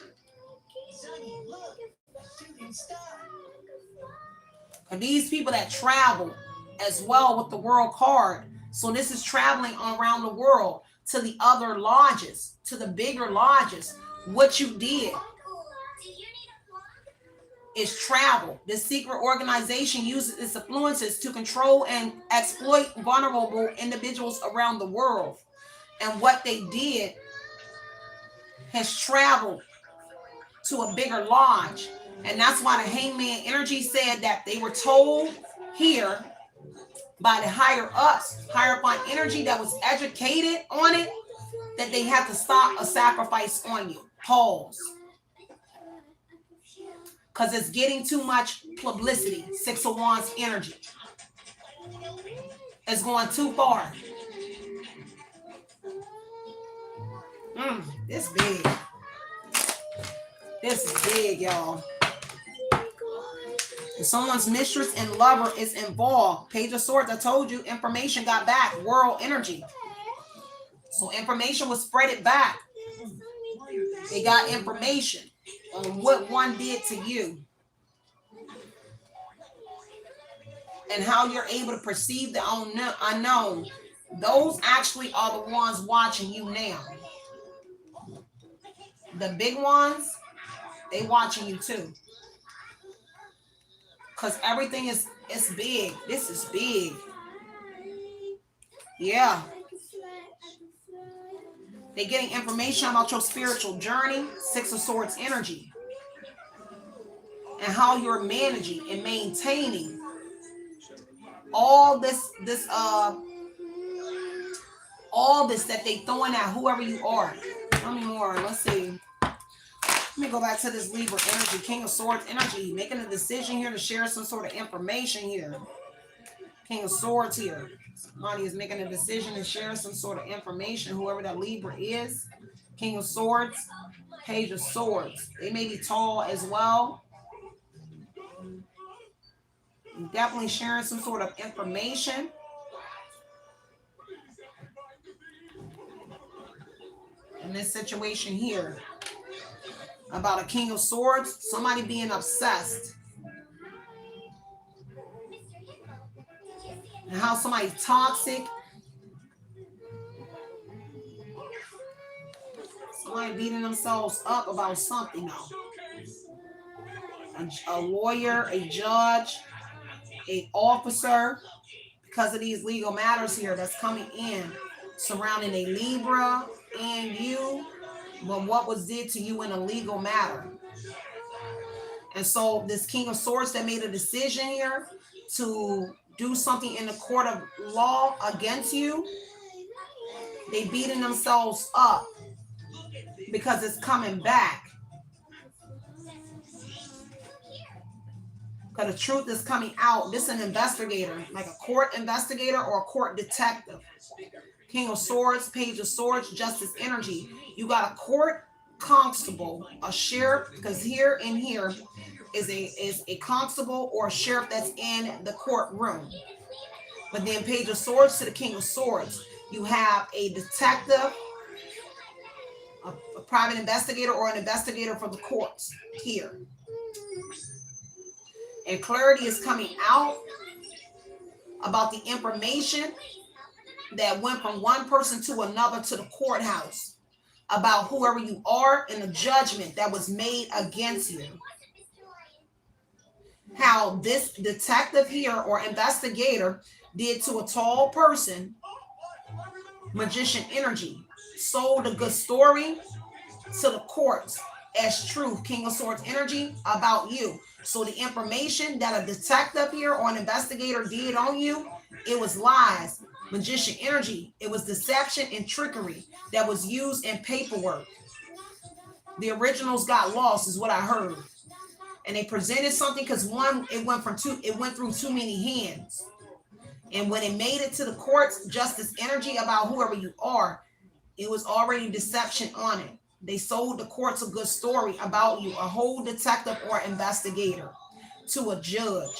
And these people that travel as well with the world card. So this is traveling around the world to the other lodges, to the bigger lodges. What you did is travel. This secret organization uses its influences to control and exploit vulnerable individuals around the world. And what they did has traveled to a bigger lodge. And that's why the hangman energy said that they were told here by the higher ups, hierophant energy that was educated on it, that they had to stop a sacrifice on you. Pause. Because it's getting too much publicity. Six of Wands energy. It's going too far. This big. This is big, y'all. If someone's mistress and lover is involved, Page of Swords, I told you, information got back. World energy. So information was spreaded back. They got information on what one did to you. And how you're able to perceive the unknown. Those actually are the ones watching you now. The big ones, they watching you too. Because everything is big. This is big. Yeah. They're getting information about your spiritual journey. Six of Swords energy. And how you're managing and maintaining all this that they throwing at whoever you are. Tell me more. Let's see. Let me go back to this Libra energy. King of Swords energy. Making a decision here to share some sort of information here. King of Swords here. Somebody is making a decision to share some sort of information. Whoever that Libra is. King of Swords. Page of Swords. They may be tall as well. Definitely sharing some sort of information. In this situation here. About a King of Swords, somebody being obsessed. And how somebody's toxic. Somebody beating themselves up about something now. A lawyer, a judge, an officer, because of these legal matters here that's coming in surrounding a Libra and you. But what was did to you in a legal matter. And so this King of Swords that made a decision here to do something in the court of law against you, they beating themselves up because it's coming back. Because the truth is coming out. This is an investigator, like a court investigator or a court detective. King of Swords, Page of Swords, Justice energy. You got a court constable, a sheriff, because here and here is a constable or a sheriff that's in the courtroom. But then Page of Swords to the King of Swords. You have a detective, a private investigator, or an investigator for the courts here. And clarity is coming out about the information that went from one person to another to the courthouse about whoever you are and the judgment that was made against you. How this detective here or investigator did to a tall person, magician energy, sold a good story to the courts as truth, King of Swords energy, about you. So the information that a detective here or an investigator did on you, it was lies. Magician energy, it was deception and trickery that was used in paperwork. The originals got lost, is what I heard. And they presented something because one, it went through too many hands. And when it made it to the courts, justice energy about whoever you are, it was already deception on it. They sold the courts a good story about you, a whole detective or investigator, to a judge.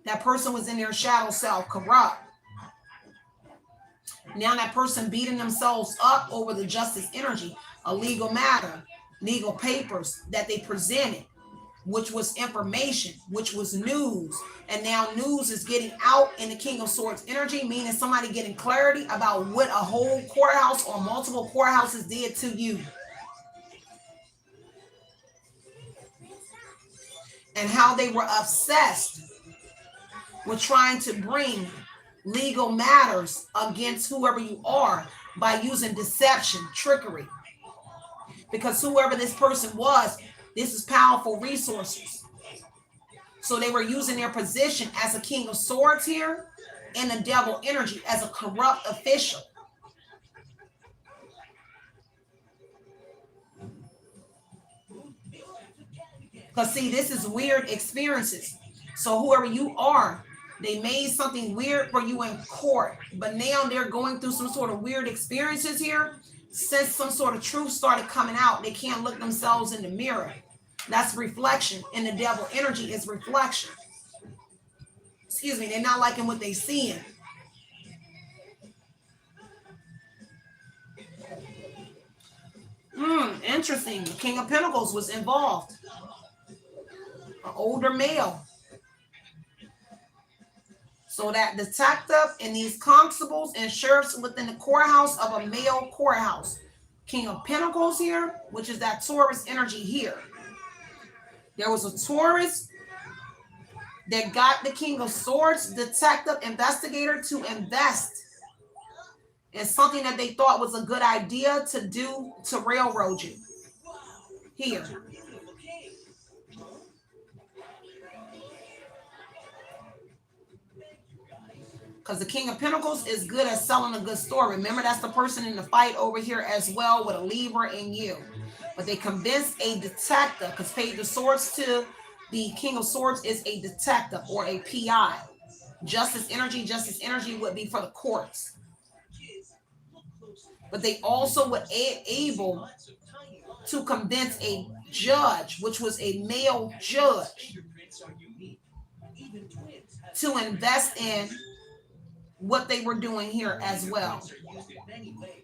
That person was in their shadow self, corrupt. Now that person beating themselves up over the justice energy, a legal matter, legal papers that they presented, which was information, which was news. And now news is getting out in the King of Swords energy, meaning somebody getting clarity about what a whole courthouse or multiple courthouses did to you. And how they were obsessed with trying to bring legal matters against whoever you are by using deception, trickery. Because whoever this person was, this is powerful resources. So they were using their position as a King of Swords here and the devil energy as a corrupt official. Because see, this is weird experiences. So whoever you are, they made something weird for you in court, but now they're going through some sort of weird experiences here. Since some sort of truth started coming out, they can't look themselves in the mirror. That's reflection. And the devil energy is reflection. Excuse me, they're not liking what they're seeing. Interesting. The King of Pentacles was involved. An older male. So that detective and these constables and sheriffs within the courthouse of a male courthouse. King of Pentacles here, which is that Taurus energy here. There was a Taurus that got the King of Swords, detective, investigator to invest in something that they thought was a good idea to do to railroad you. Here. Because the King of Pentacles is good at selling a good story. Remember, that's the person in the fight over here as well with a Libra and you. But they convinced a detective, because Page of Swords to the King of Swords is a detective or a PI. Justice energy would be for the courts. But they also were able to convince a judge, which was a male judge, to invest in what they were doing here as well.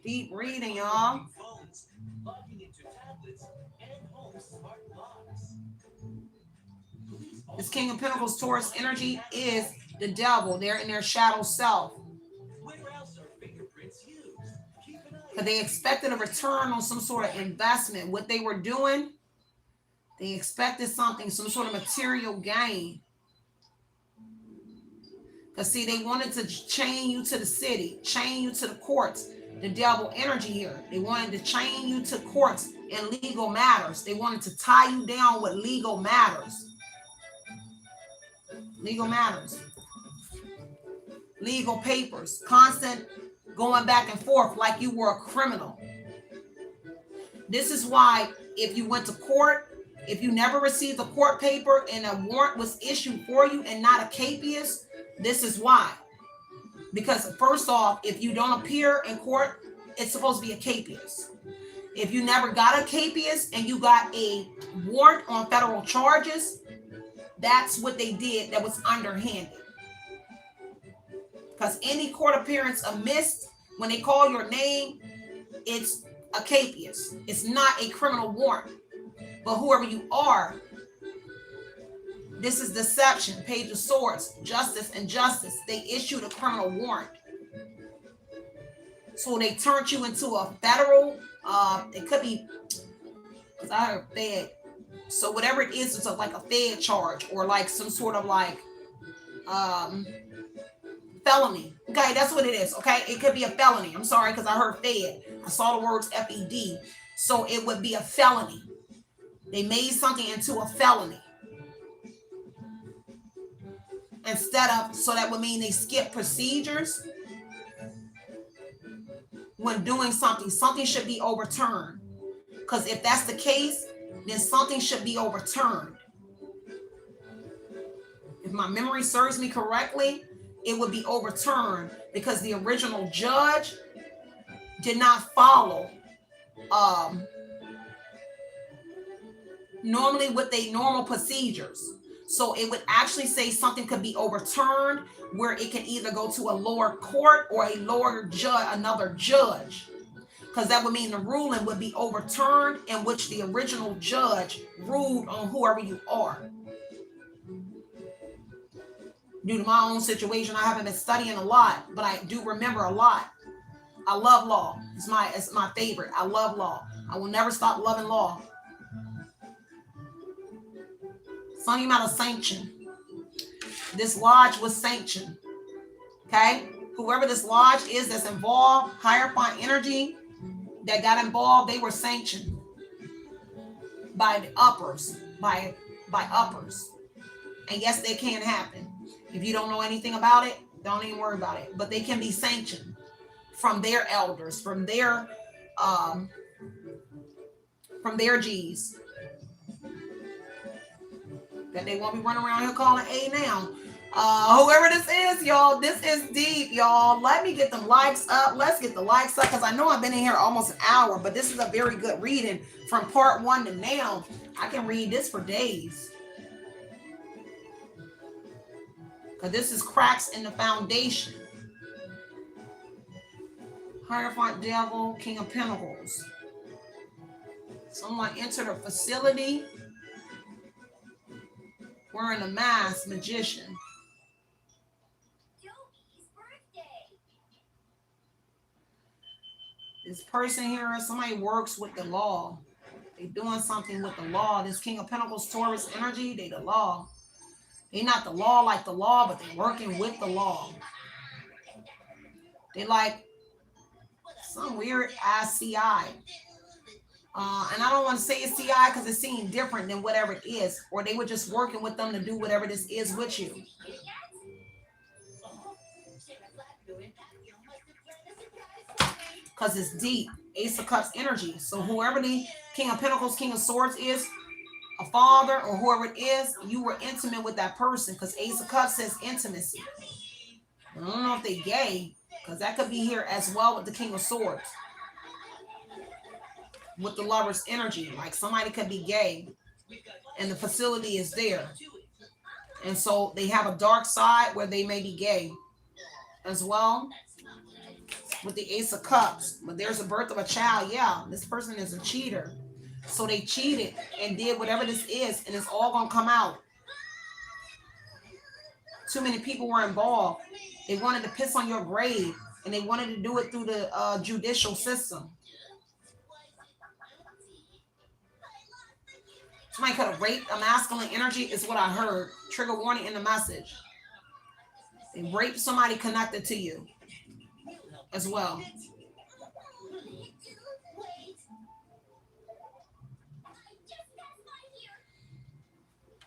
Deep reading, y'all. This King of Pentacles Taurus energy is the devil. They're in their shadow self. But they expected a return on some sort of investment. What they were doing, they expected something, some sort of material gain. Because see, they wanted to chain you to the city, chain you to the courts, the devil energy here. They wanted to chain you to courts and legal matters. They wanted to tie you down with legal matters. Legal matters. Legal papers. Constant going back and forth like you were a criminal. This is why if you went to court, if you never received a court paper and a warrant was issued for you and not a capias, this is why. Because first off, if you don't appear in court, it's supposed to be a capias. If you never got a capias and you got a warrant on federal charges, that's what they did that was underhanded. Because any court appearance amiss, when they call your name, it's a capias. It's not a criminal warrant. But whoever you are, this is deception. Page of Swords, justice and justice. They issued a criminal warrant. So they turned you into a federal, it could be, because I heard Fed. So whatever it is, it's like a Fed charge or like some sort of like felony. Okay, that's what it is. Okay, it could be a felony. I'm sorry, because I heard Fed. I saw the words FED. So it would be a felony. They made something into a felony. Instead of, so that would mean they skip procedures. when doing something, something should be overturned. Because if that's the case, then something should be overturned. If my memory serves me correctly, it would be overturned because the original judge did not follow normally with their normal procedures. So it would actually say something could be overturned where it can either go to a lower court or a lower judge, another judge. Because that would mean the ruling would be overturned in which the original judge ruled on whoever you are. Due to my own situation, I haven't been studying a lot, but I do remember a lot. I love law. It's my favorite. I love law. I will never stop loving law. Something about a sanction. This lodge was sanctioned. Okay? Whoever this lodge is that's involved, hierophant energy that got involved, they were sanctioned by the uppers, by uppers. And yes, they can happen. If you don't know anything about it, don't even worry about it. But they can be sanctioned from their elders, from their G's. That they won't be running around here calling A now. Whoever this is, y'all, this is deep, y'all. Let me get the likes up. Let's get the likes up because I know I've been in here almost an hour, but this is a very good reading from part 1 to now. I can read this for days. Because this is cracks in the foundation. Hierophant Devil, King of Pentacles. Someone entered a facility wearing a mask, Magician. This person here, somebody works with the law. They're doing something with the law. This King of Pentacles, Taurus energy, they the law. They're not the law like the law, but they're working with the law. They like some weird ICI. And I don't want to say it's CI because it seems different than whatever it is. Or they were just working with them to do whatever this is with you. Because it's deep. Ace of Cups energy. So whoever the King of Pentacles, King of Swords is, a father or whoever it is, you were intimate with that person. Because Ace of Cups says intimacy. I don't know if they gay. Because that could be here as well with the King of Swords. With the Lover's energy. Like somebody could be gay. And the facility is there. And so they have a dark side where they may be gay. As well. With the Ace of Cups. But there's a birth of a child. Yeah, this person is a cheater. So they cheated and did whatever this is. And it's all going to come out. Too many people were involved. They wanted to piss on your grave. And they wanted to do it through the judicial system. Somebody could have raped a masculine energy is what I heard. Trigger warning in the message. They raped somebody connected to you as well.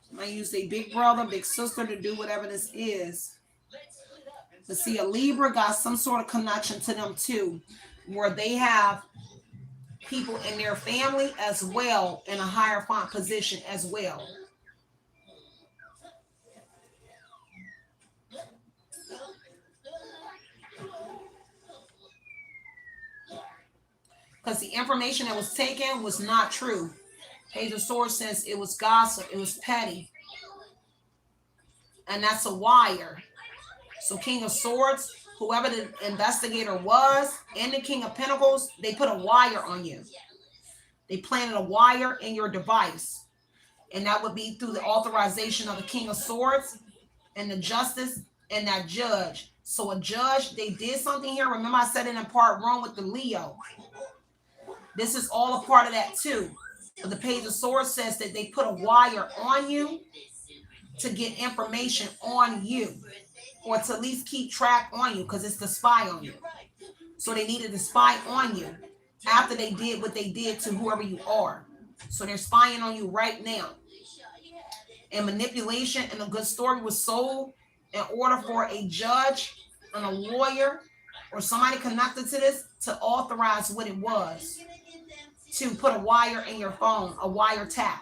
Somebody use a big brother, big sister to do whatever this is. But see, a Libra got some sort of connection to them too, where they have people in their family as well in a hierophant position as well. Because the information that was taken was not true. Page of Swords says it was gossip, it was petty. And that's a wire. So King of Swords, whoever the investigator was, and the King of Pentacles, they put a wire on you. They planted a wire in your device. And that would be through the authorization of the King of Swords and the justice and that judge. So a judge, they did something here. Remember I said it in part 1 with the Leo. This is all a part of that too. But the Page of Swords says that they put a wire on you to get information on you. Or to at least keep track on you because it's to spy on you. So they needed to spy on you after they did what they did to whoever you are. So they're spying on you right now. And manipulation and a good story was sold in order for a judge and a lawyer or somebody connected to this to authorize what it was to put a wire in your phone, a wiretap.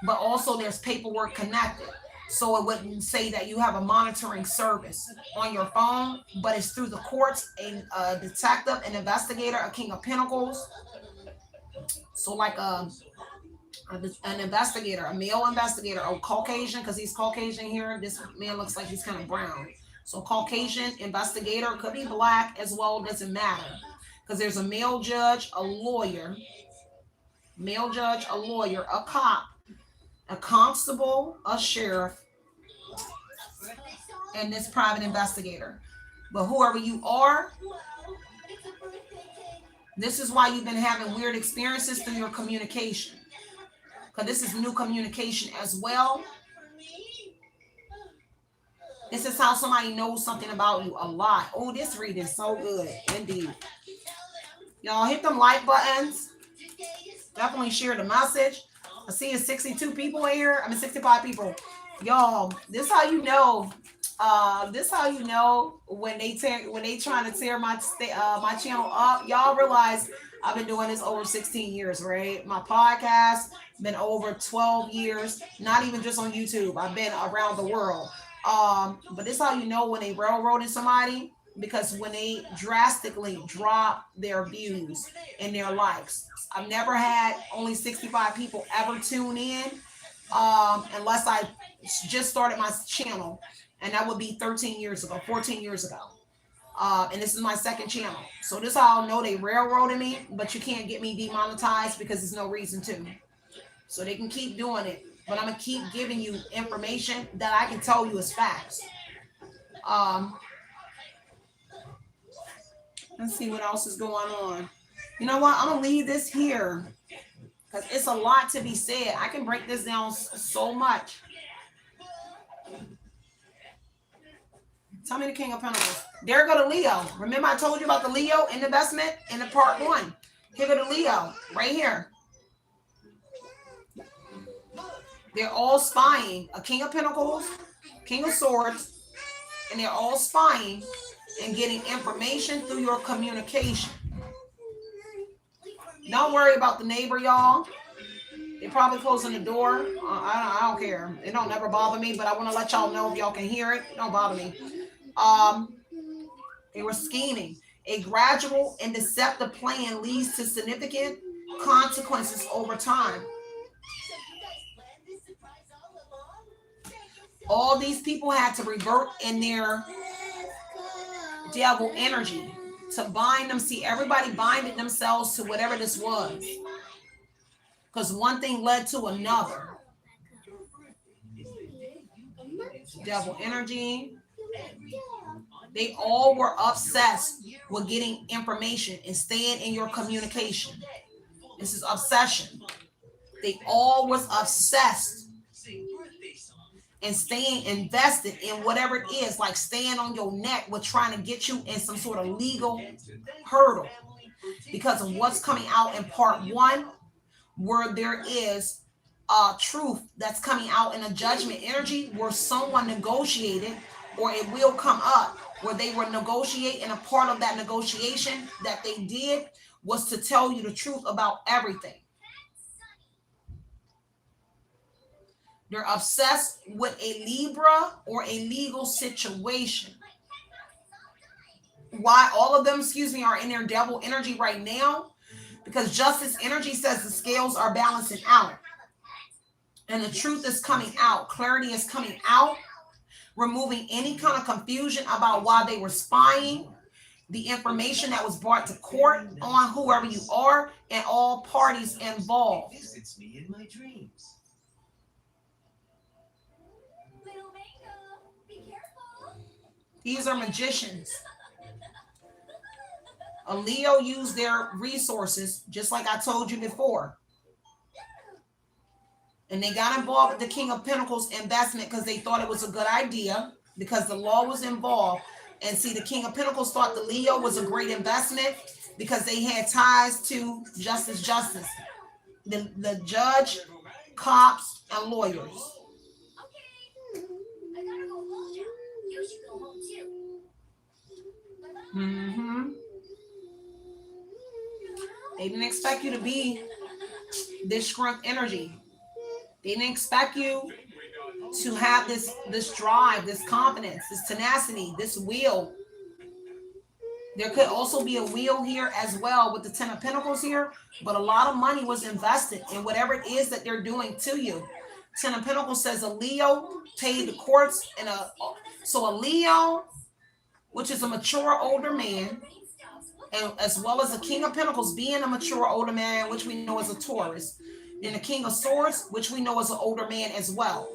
But also there's paperwork connected. So it wouldn't say that you have a monitoring service on your phone, but it's through the courts, a detective, an investigator, a king of pentacles. So like an investigator, a male investigator, a Caucasian, because he's Caucasian here. This man looks like he's kind of brown. So Caucasian investigator, could be black as well, doesn't matter. Because there's a male judge, a lawyer, a cop, a constable, a sheriff, and this private investigator. But whoever you are, this is why you've been having weird experiences through your communication. Because this is new communication as well. This is how somebody knows something about you a lot. Oh, this reading is so good. Indeed. Y'all hit them like buttons. Definitely share the message. I see 62 people here. 65 people. Y'all, this how you know. This how you know when they trying to tear my channel up. Y'all realize I've been doing this over 16 years, right? My podcast been over 12 years. Not even just on YouTube. I've been around the world. But this how you know when they railroading somebody, because when they drastically drop their views and their likes. I've never had only 65 people ever tune in, unless I just started my channel, and that would be 13 years ago, 14 years ago. And this is my second channel. So this how I'll know they railroading me, but you can't get me demonetized because there's no reason to. So they can keep doing it, but I'm gonna keep giving you information that I can tell you is facts. Let's see what else is going on. You know what? I'm gonna leave this here because it's a lot to be said. I can break this down so much. Tell me the King of Pentacles. There go to Leo. Remember I told you about the Leo in investment in the part 1. Here go to Leo right here. They're all spying. A King of Pentacles, King of Swords, and they're all spying and getting information through your communication. Don't worry about the neighbor, y'all. They probably closing the door. I don't care. It don't never bother me, but I want to let y'all know if y'all can hear it. It don't bother me. They were scheming. A gradual and deceptive plan leads to significant consequences over time. All these people had to revert in their devil energy to bind them. See, everybody binded themselves to whatever this was, because one thing led to another. Devil energy. They all were obsessed with getting information and staying in your communication. This is obsession. They all was obsessed and staying invested in whatever it is, like staying on your neck with trying to get you in some sort of legal hurdle because of what's coming out in part 1, where there is truth that's coming out in a judgment energy where someone negotiated, or it will come up where they were negotiating. A part of that negotiation that they did was to tell you the truth about everything. They're obsessed with a Libra or a legal situation. Why all of them, are in their devil energy right now? Because justice energy says the scales are balancing out. And the truth is coming out. Clarity is coming out. Removing any kind of confusion about why they were spying. The information that was brought to court on whoever you are and all parties involved. Visits me in my dreams. These are magicians. A Leo used their resources, just like I told you before. And they got involved with the King of Pentacles investment because they thought it was a good idea, because the law was involved. And see, the King of Pentacles thought the Leo was a great investment because they had ties to justice. The judge, cops, and lawyers. Mm-hmm. They didn't expect you to be this strength energy. They didn't expect you to have this drive, this confidence, this tenacity, this will. There could also be a wheel here as well with the Ten of Pentacles here, but a lot of money was invested in whatever it is that they're doing to you. Ten of Pentacles says a Leo paid the courts, and a Leo, which is a mature older man, and as well as the King of Pentacles being a mature older man, which we know is a Taurus, and the King of Swords, which we know is an older man as well.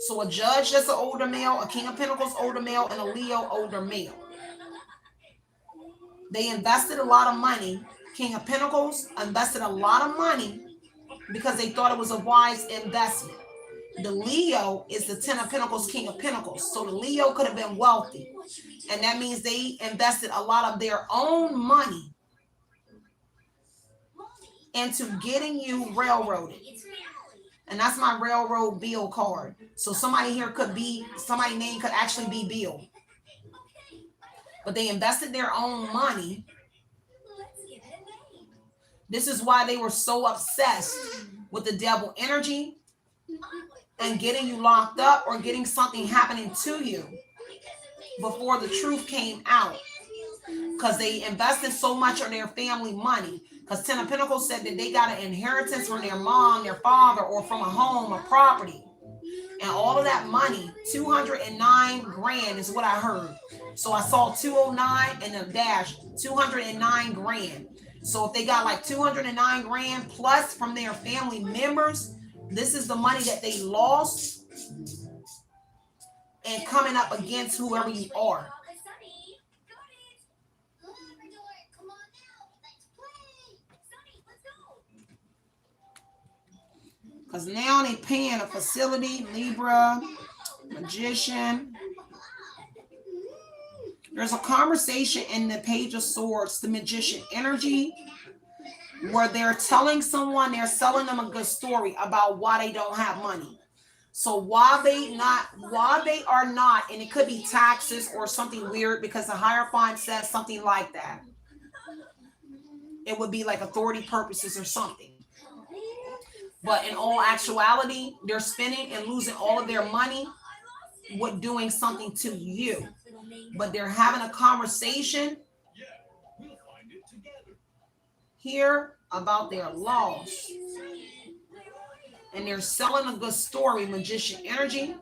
So a judge that's an older male, a King of Pentacles older male, and a Leo older male. They invested a lot of money. King of Pentacles invested a lot of money because they thought it was a wise investment. The Leo is the Ten of Pentacles, King of Pentacles. So the Leo could have been wealthy. And that means they invested a lot of their own money into getting you railroaded. And that's my railroad bill card. So somebody here could be, somebody's name could actually be Bill. But they invested their own money. This is why they were so obsessed with the devil energy and getting you locked up or getting something happening to you before the truth came out. Because they invested so much of their family money. Because Ten of Pentacles said that they got an inheritance from their mom, their father, or from a home, a property. And all of that money, 209 grand is what I heard. So I saw 209 and a dash, 209 grand. So if they got like 209 grand plus from their family members, this is the money that they lost and coming up against whoever you are. Because now they paying a facility, Libra, Magician. There's a conversation in the Page of Swords, the Magician energy, where they're telling someone, they're selling them a good story about why they don't have money. So why they are not, and it could be taxes or something weird, because the Hierophant says something like that. It would be like authority purposes or something. But in all actuality, they're spending and losing all of their money with doing something to you. But they're having a conversation here about their loss. And they're selling a good story, Magician energy,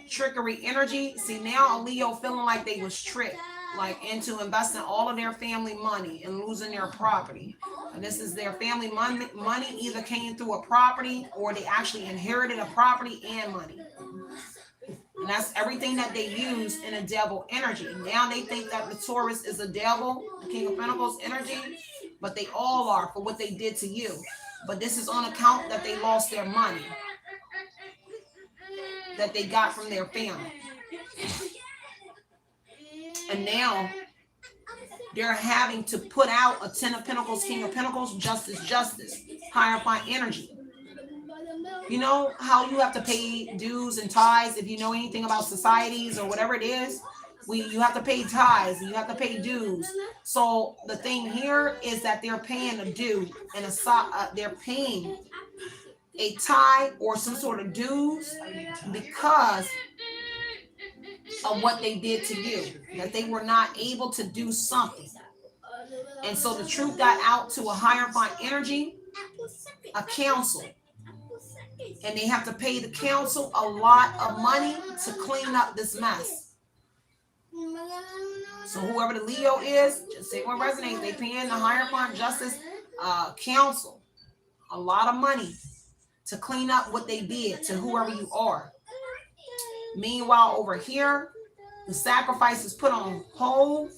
trickery energy. See, now a Leo feeling like they was tricked, like into investing all of their family money and losing their property. And this is their family money either came through a property or they actually inherited a property and money. And that's everything that they use in a devil energy. Now they think that the Taurus is a devil, the King of Pentacles energy, but they all are for what they did to you. But this is on account that they lost their money that they got from their family. And now they're having to put out a Ten of Pentacles, King of Pentacles, justice, Hierophant energy. You know how you have to pay dues and tithes if you know anything about societies or whatever it is? You have to pay tithes and you have to pay dues. So the thing here is that they're paying a due and they're paying a tithe or some sort of dues because of what they did to you, that they were not able to do something. And so the truth got out to a Hierophant energy, a council. And they have to pay the council a lot of money to clean up this mess. So whoever the Leo is, just say what resonates. They paying the Hierophant Justice Council a lot of money to clean up what they did to whoever you are. Meanwhile, over here, the sacrifice is put on hold,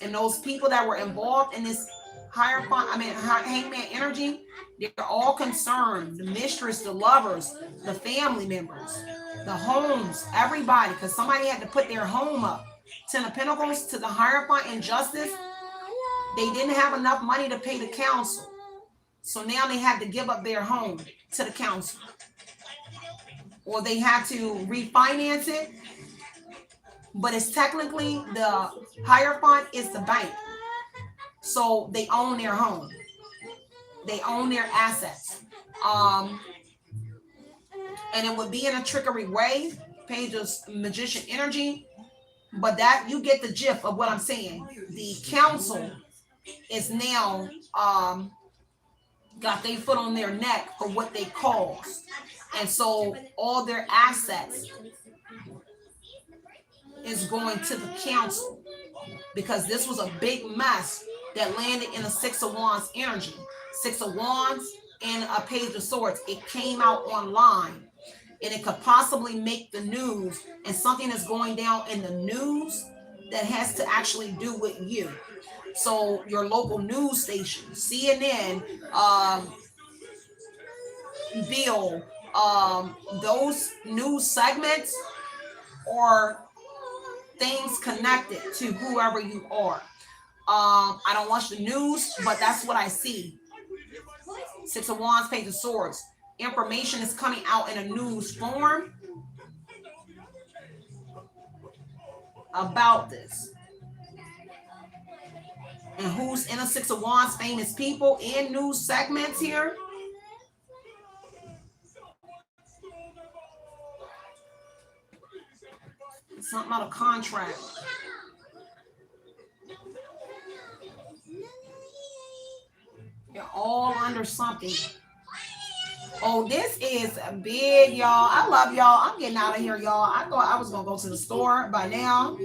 and those people that were involved in this hangman energy, they're all concerned. The mistress, the lovers, the family members, the homes, everybody, because somebody had to put their home up. Ten of Pentacles to the Hierophant Injustice, they didn't have enough money to pay the council. So now they had to give up their home to the council. Or they had to refinance it but it's technically the Hierophant is the bank. So they own their home. They own their assets. And it would be in a trickery way, page of magician energy, but that you get the gist of what I'm saying. The council is now got their foot on their neck for what they caused. And so all their assets is going to the council because this was a big mess that landed in a Six of Wands energy. Six of Wands and a Page of Swords. It came out online and it could possibly make the news, and something is going down in the news that has to actually do with you. So your local news station, CNN, Bill, those news segments or things connected to whoever you are. I don't watch the news, but that's what I see. Six of Wands, Page of Swords. Information is coming out in a news form about this. And who's in a Six of Wands? Famous people in news segments here. Something about a contract. You're all under something. Oh, this is big, y'all. I love y'all. I'm getting out of here, y'all. I was gonna go to the store by now.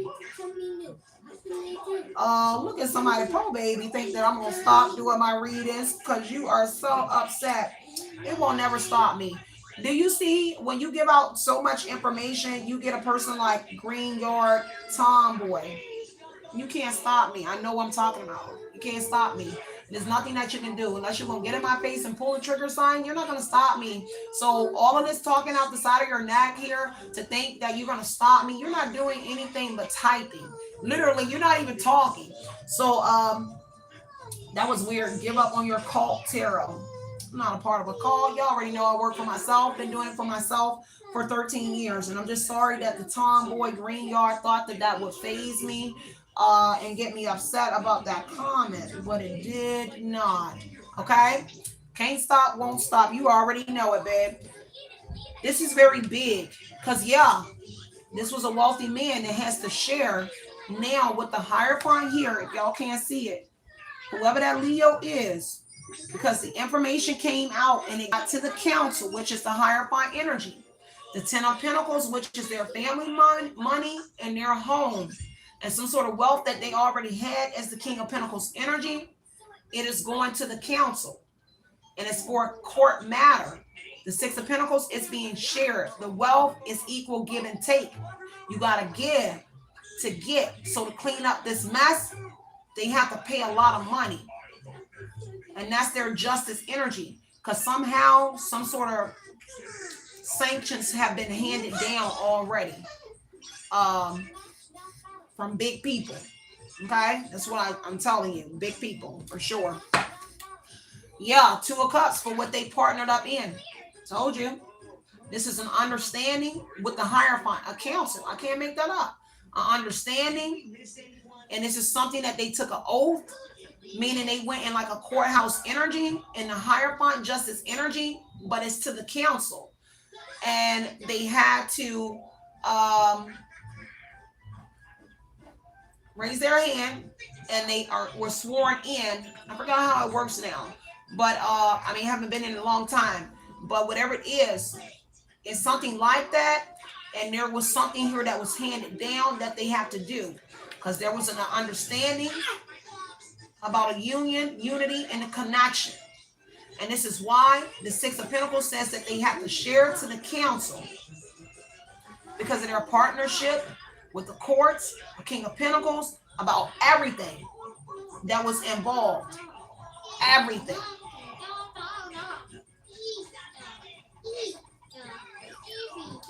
Look at somebody, pro baby, think that I'm gonna stop doing my readings because you are so upset. It will never stop me. Do you see when you give out so much information, you get a person like Green Yard Tomboy? You can't stop me. I know what I'm talking about. You can't stop me. There's nothing that you can do unless you're going to get in my face and pull the trigger sign. You're not going to stop me. So all of this talking out the side of your neck here to think that you're going to stop me, you're not doing anything but typing. Literally, you're not even talking. So that was weird. Give up on your cult tarot. I'm not a part of a cult. You already know I work for myself. Been doing it for myself for 13 years. And I'm just sorry that the tomboy Green Yard thought that that would faze me. And get me upset about that comment, but it did not. Okay, can't stop, won't stop. You already know it, babe. This is very big because this was a wealthy man that has to share now with the Hierophant here. If y'all can't see it, whoever that Leo is, because the information came out and it got to the council, which is the Hierophant energy, the Ten of Pentacles, which is their family money and their home. And some sort of wealth that they already had as the King of Pentacles energy, it is going to the council. And it's for a court matter. The Six of Pentacles is being shared. The wealth is equal give and take. You got to give to get. So to clean up this mess, they have to pay a lot of money. And that's their justice energy. Because somehow, some sort of sanctions have been handed down already. From big people. Okay, that's what I'm telling you. Big people for sure. Yeah, Two of Cups for what they partnered up in. Told you. This is an understanding with the Hierophant, a council. I can't make that up. An understanding, and this is something that they took an oath, meaning they went in like a courthouse energy in the Hierophant justice energy, but it's to the council, and they had to raise their hand, and they were sworn in. I forgot how it works now, but I mean, I haven't been in a long time, but whatever it is, it's something like that. And there was something here that was handed down that they have to do, because there was an understanding about a union, unity, and a connection. And this is why the Six of Pentacles says that they have to share to the council because of their partnership with the courts, the King of Pentacles, about everything that was involved. Everything.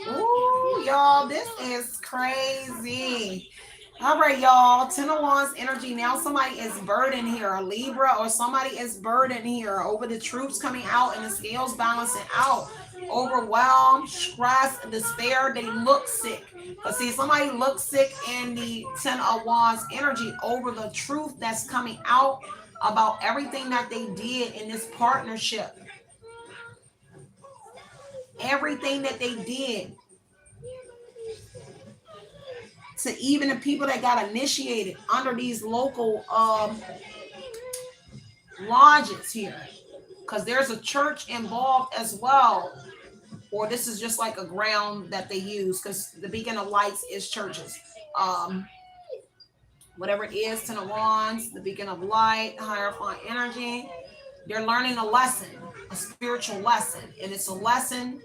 Ooh, y'all, this is crazy. All right, y'all. Ten of Wands energy. Now somebody is burdened here, a Libra, or somebody is burdened here over the troops coming out and the scales balancing out. Overwhelmed, stress, despair. They look sick. But see, somebody looks sick in the Ten of Wands energy over the truth that's coming out about everything that they did in this partnership. Everything that they did. To even the people that got initiated under these local lodges here, because there's a church involved as well, or this is just like a ground that they use, because the beacon of lights is churches. Whatever it is, Ten of Wands, the beacon of light, hierophant energy, they're learning a lesson, a spiritual lesson, and it's a lesson,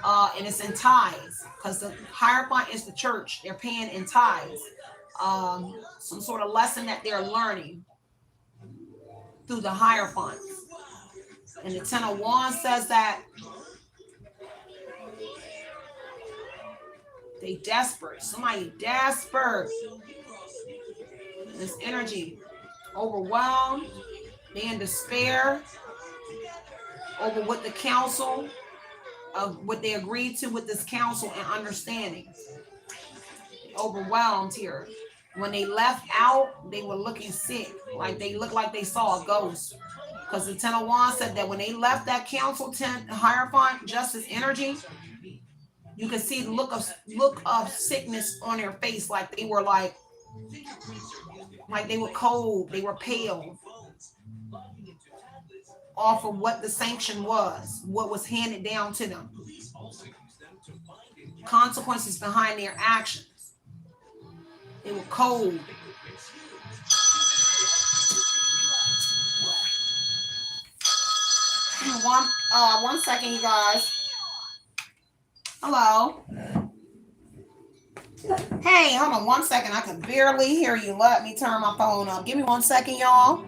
and it's in tithes, because the hierophant is the church. They're paying in tithes. Some sort of lesson that they're learning through the hierophants. And the Ten of Wands says that they desperate. Somebody desperate. This energy, overwhelmed, they in despair over what the council, of what they agreed to with this council and understanding. Overwhelmed here. When they left out, they were looking sick. Like they looked like they saw a ghost. Because the Ten of Wands said that when they left that council tent, hierophant, justice energy, you could see the look of sickness on their face. Like they were like they were cold, they were pale, off of what the sanction was, what was handed down to them. Consequences behind their actions. They were cold. One second, you guys. Hello. Hey, hold on 1 second. I can barely hear you. Let me turn my phone up. Give me 1 second, y'all.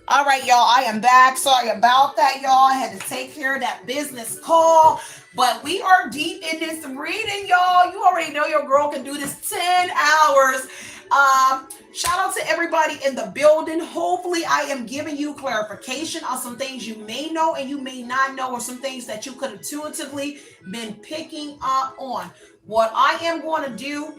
All right, y'all, I am back. Sorry about that, y'all. I had to take care of that business call, but we are deep in this reading, y'all. You already know your girl can do this 10 hours. Shout out to everybody in the building. Hopefully, I am giving you clarification on some things you may know and you may not know, or some things that you could intuitively been picking up on. What I am going to do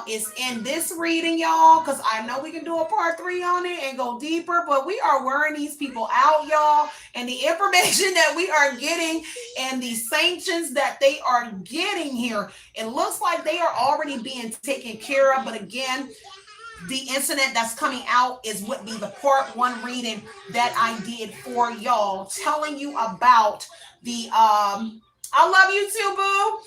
is in this reading, y'all, because I know we can do a part 3 on it and go deeper, but we are wearing these people out, y'all, and the information that we are getting and the sanctions that they are getting here, it looks like they are already being taken care of. But again, the incident that's coming out would be the part 1 reading that I did for y'all, telling you about the I love you too, boo.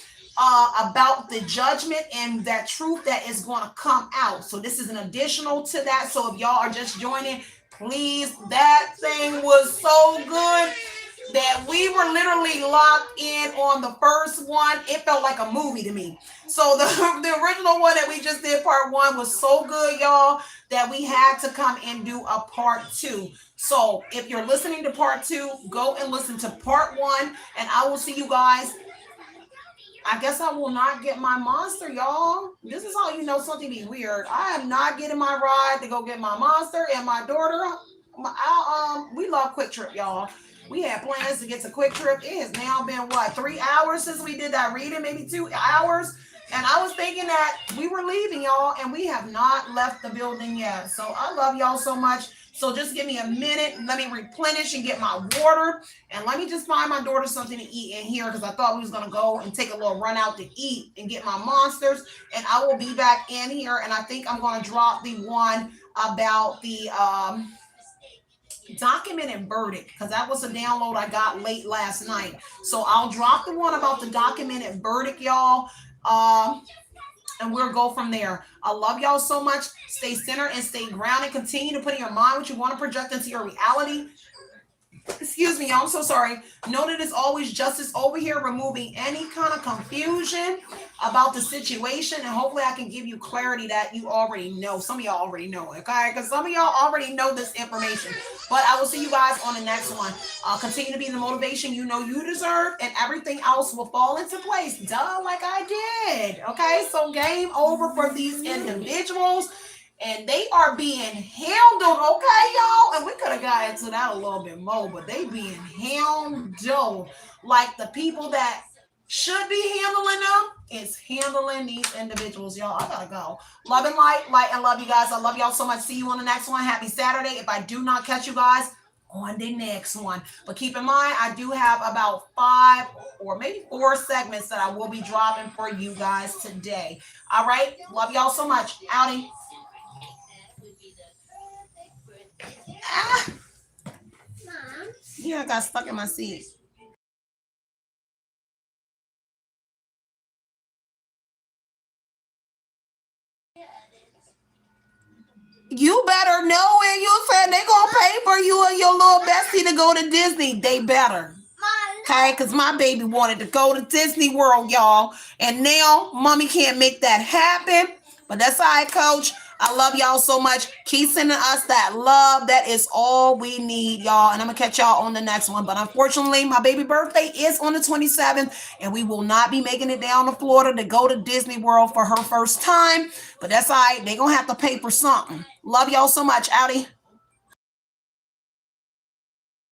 About the judgment and that truth that is going to come out. So this is an additional to that. So if y'all are just joining, please, that thing was so good that we were literally locked in on the first one. It felt like a movie to me. So the original one that we just did, part 1, was so good, y'all, that we had to come and do a part 2. So if you're listening to part 2, go and listen to part 1, and I will see you guys. I guess I will not get my monster, y'all. This is how you know something be weird. I am not getting my ride to go get my monster, and my daughter, we love Quick Trip, y'all. We had plans to get to Quick Trip. It has now been, 3 hours since we did that reading, maybe 2 hours. And I was thinking that we were leaving, y'all, and we have not left the building yet. So I love y'all so much. So just give me a minute. Let me replenish and get my water. And let me just find my daughter something to eat in here, because I thought we was going to go and take a little run out to eat and get my monsters. And I will be back in here. And I think I'm going to drop the one about the documented verdict, because that was a download I got late last night. So I'll drop the one about the documented verdict, y'all. And we'll go from there. I love y'all so much. Stay centered and stay grounded. Continue to put in your mind what you want to project into your reality. Excuse me, I'm so sorry. Know that it's always justice over here, removing any kind of confusion about the situation. And hopefully I can give you clarity that you already know. Some of y'all already know, okay? Because some of y'all already know this information. But I will see you guys on the next one. Continue to be the motivation you know you deserve, and everything else will fall into place. Duh, like I did. Okay, so game over for these individuals. And they are being handled, okay, y'all? And we could have got into that a little bit more, but they being handled like the people that should be handling them is handling these individuals, y'all. I gotta go. Love and light, and love you guys. I love y'all so much. See you on the next one. Happy Saturday. If I do not catch you guys on the next one, but keep in mind, I do have about 5 or maybe 4 segments that I will be dropping for you guys today. All right. Love y'all so much. Outie. Yeah, I got stuck in my seat. You better know it. You said they gonna pay for you and your little bestie to go to Disney. They better. Okay, because my baby wanted to go to Disney World, y'all. And now mommy can't make that happen. But that's all right, coach. I love y'all so much. Keep sending us that love. That is all we need, y'all. And I'm going to catch y'all on the next one. But unfortunately, my baby birthday is on the 27th. And we will not be making it down to Florida to go to Disney World for her first time. But that's all right. They're going to have to pay for something. Love y'all so much. Outie.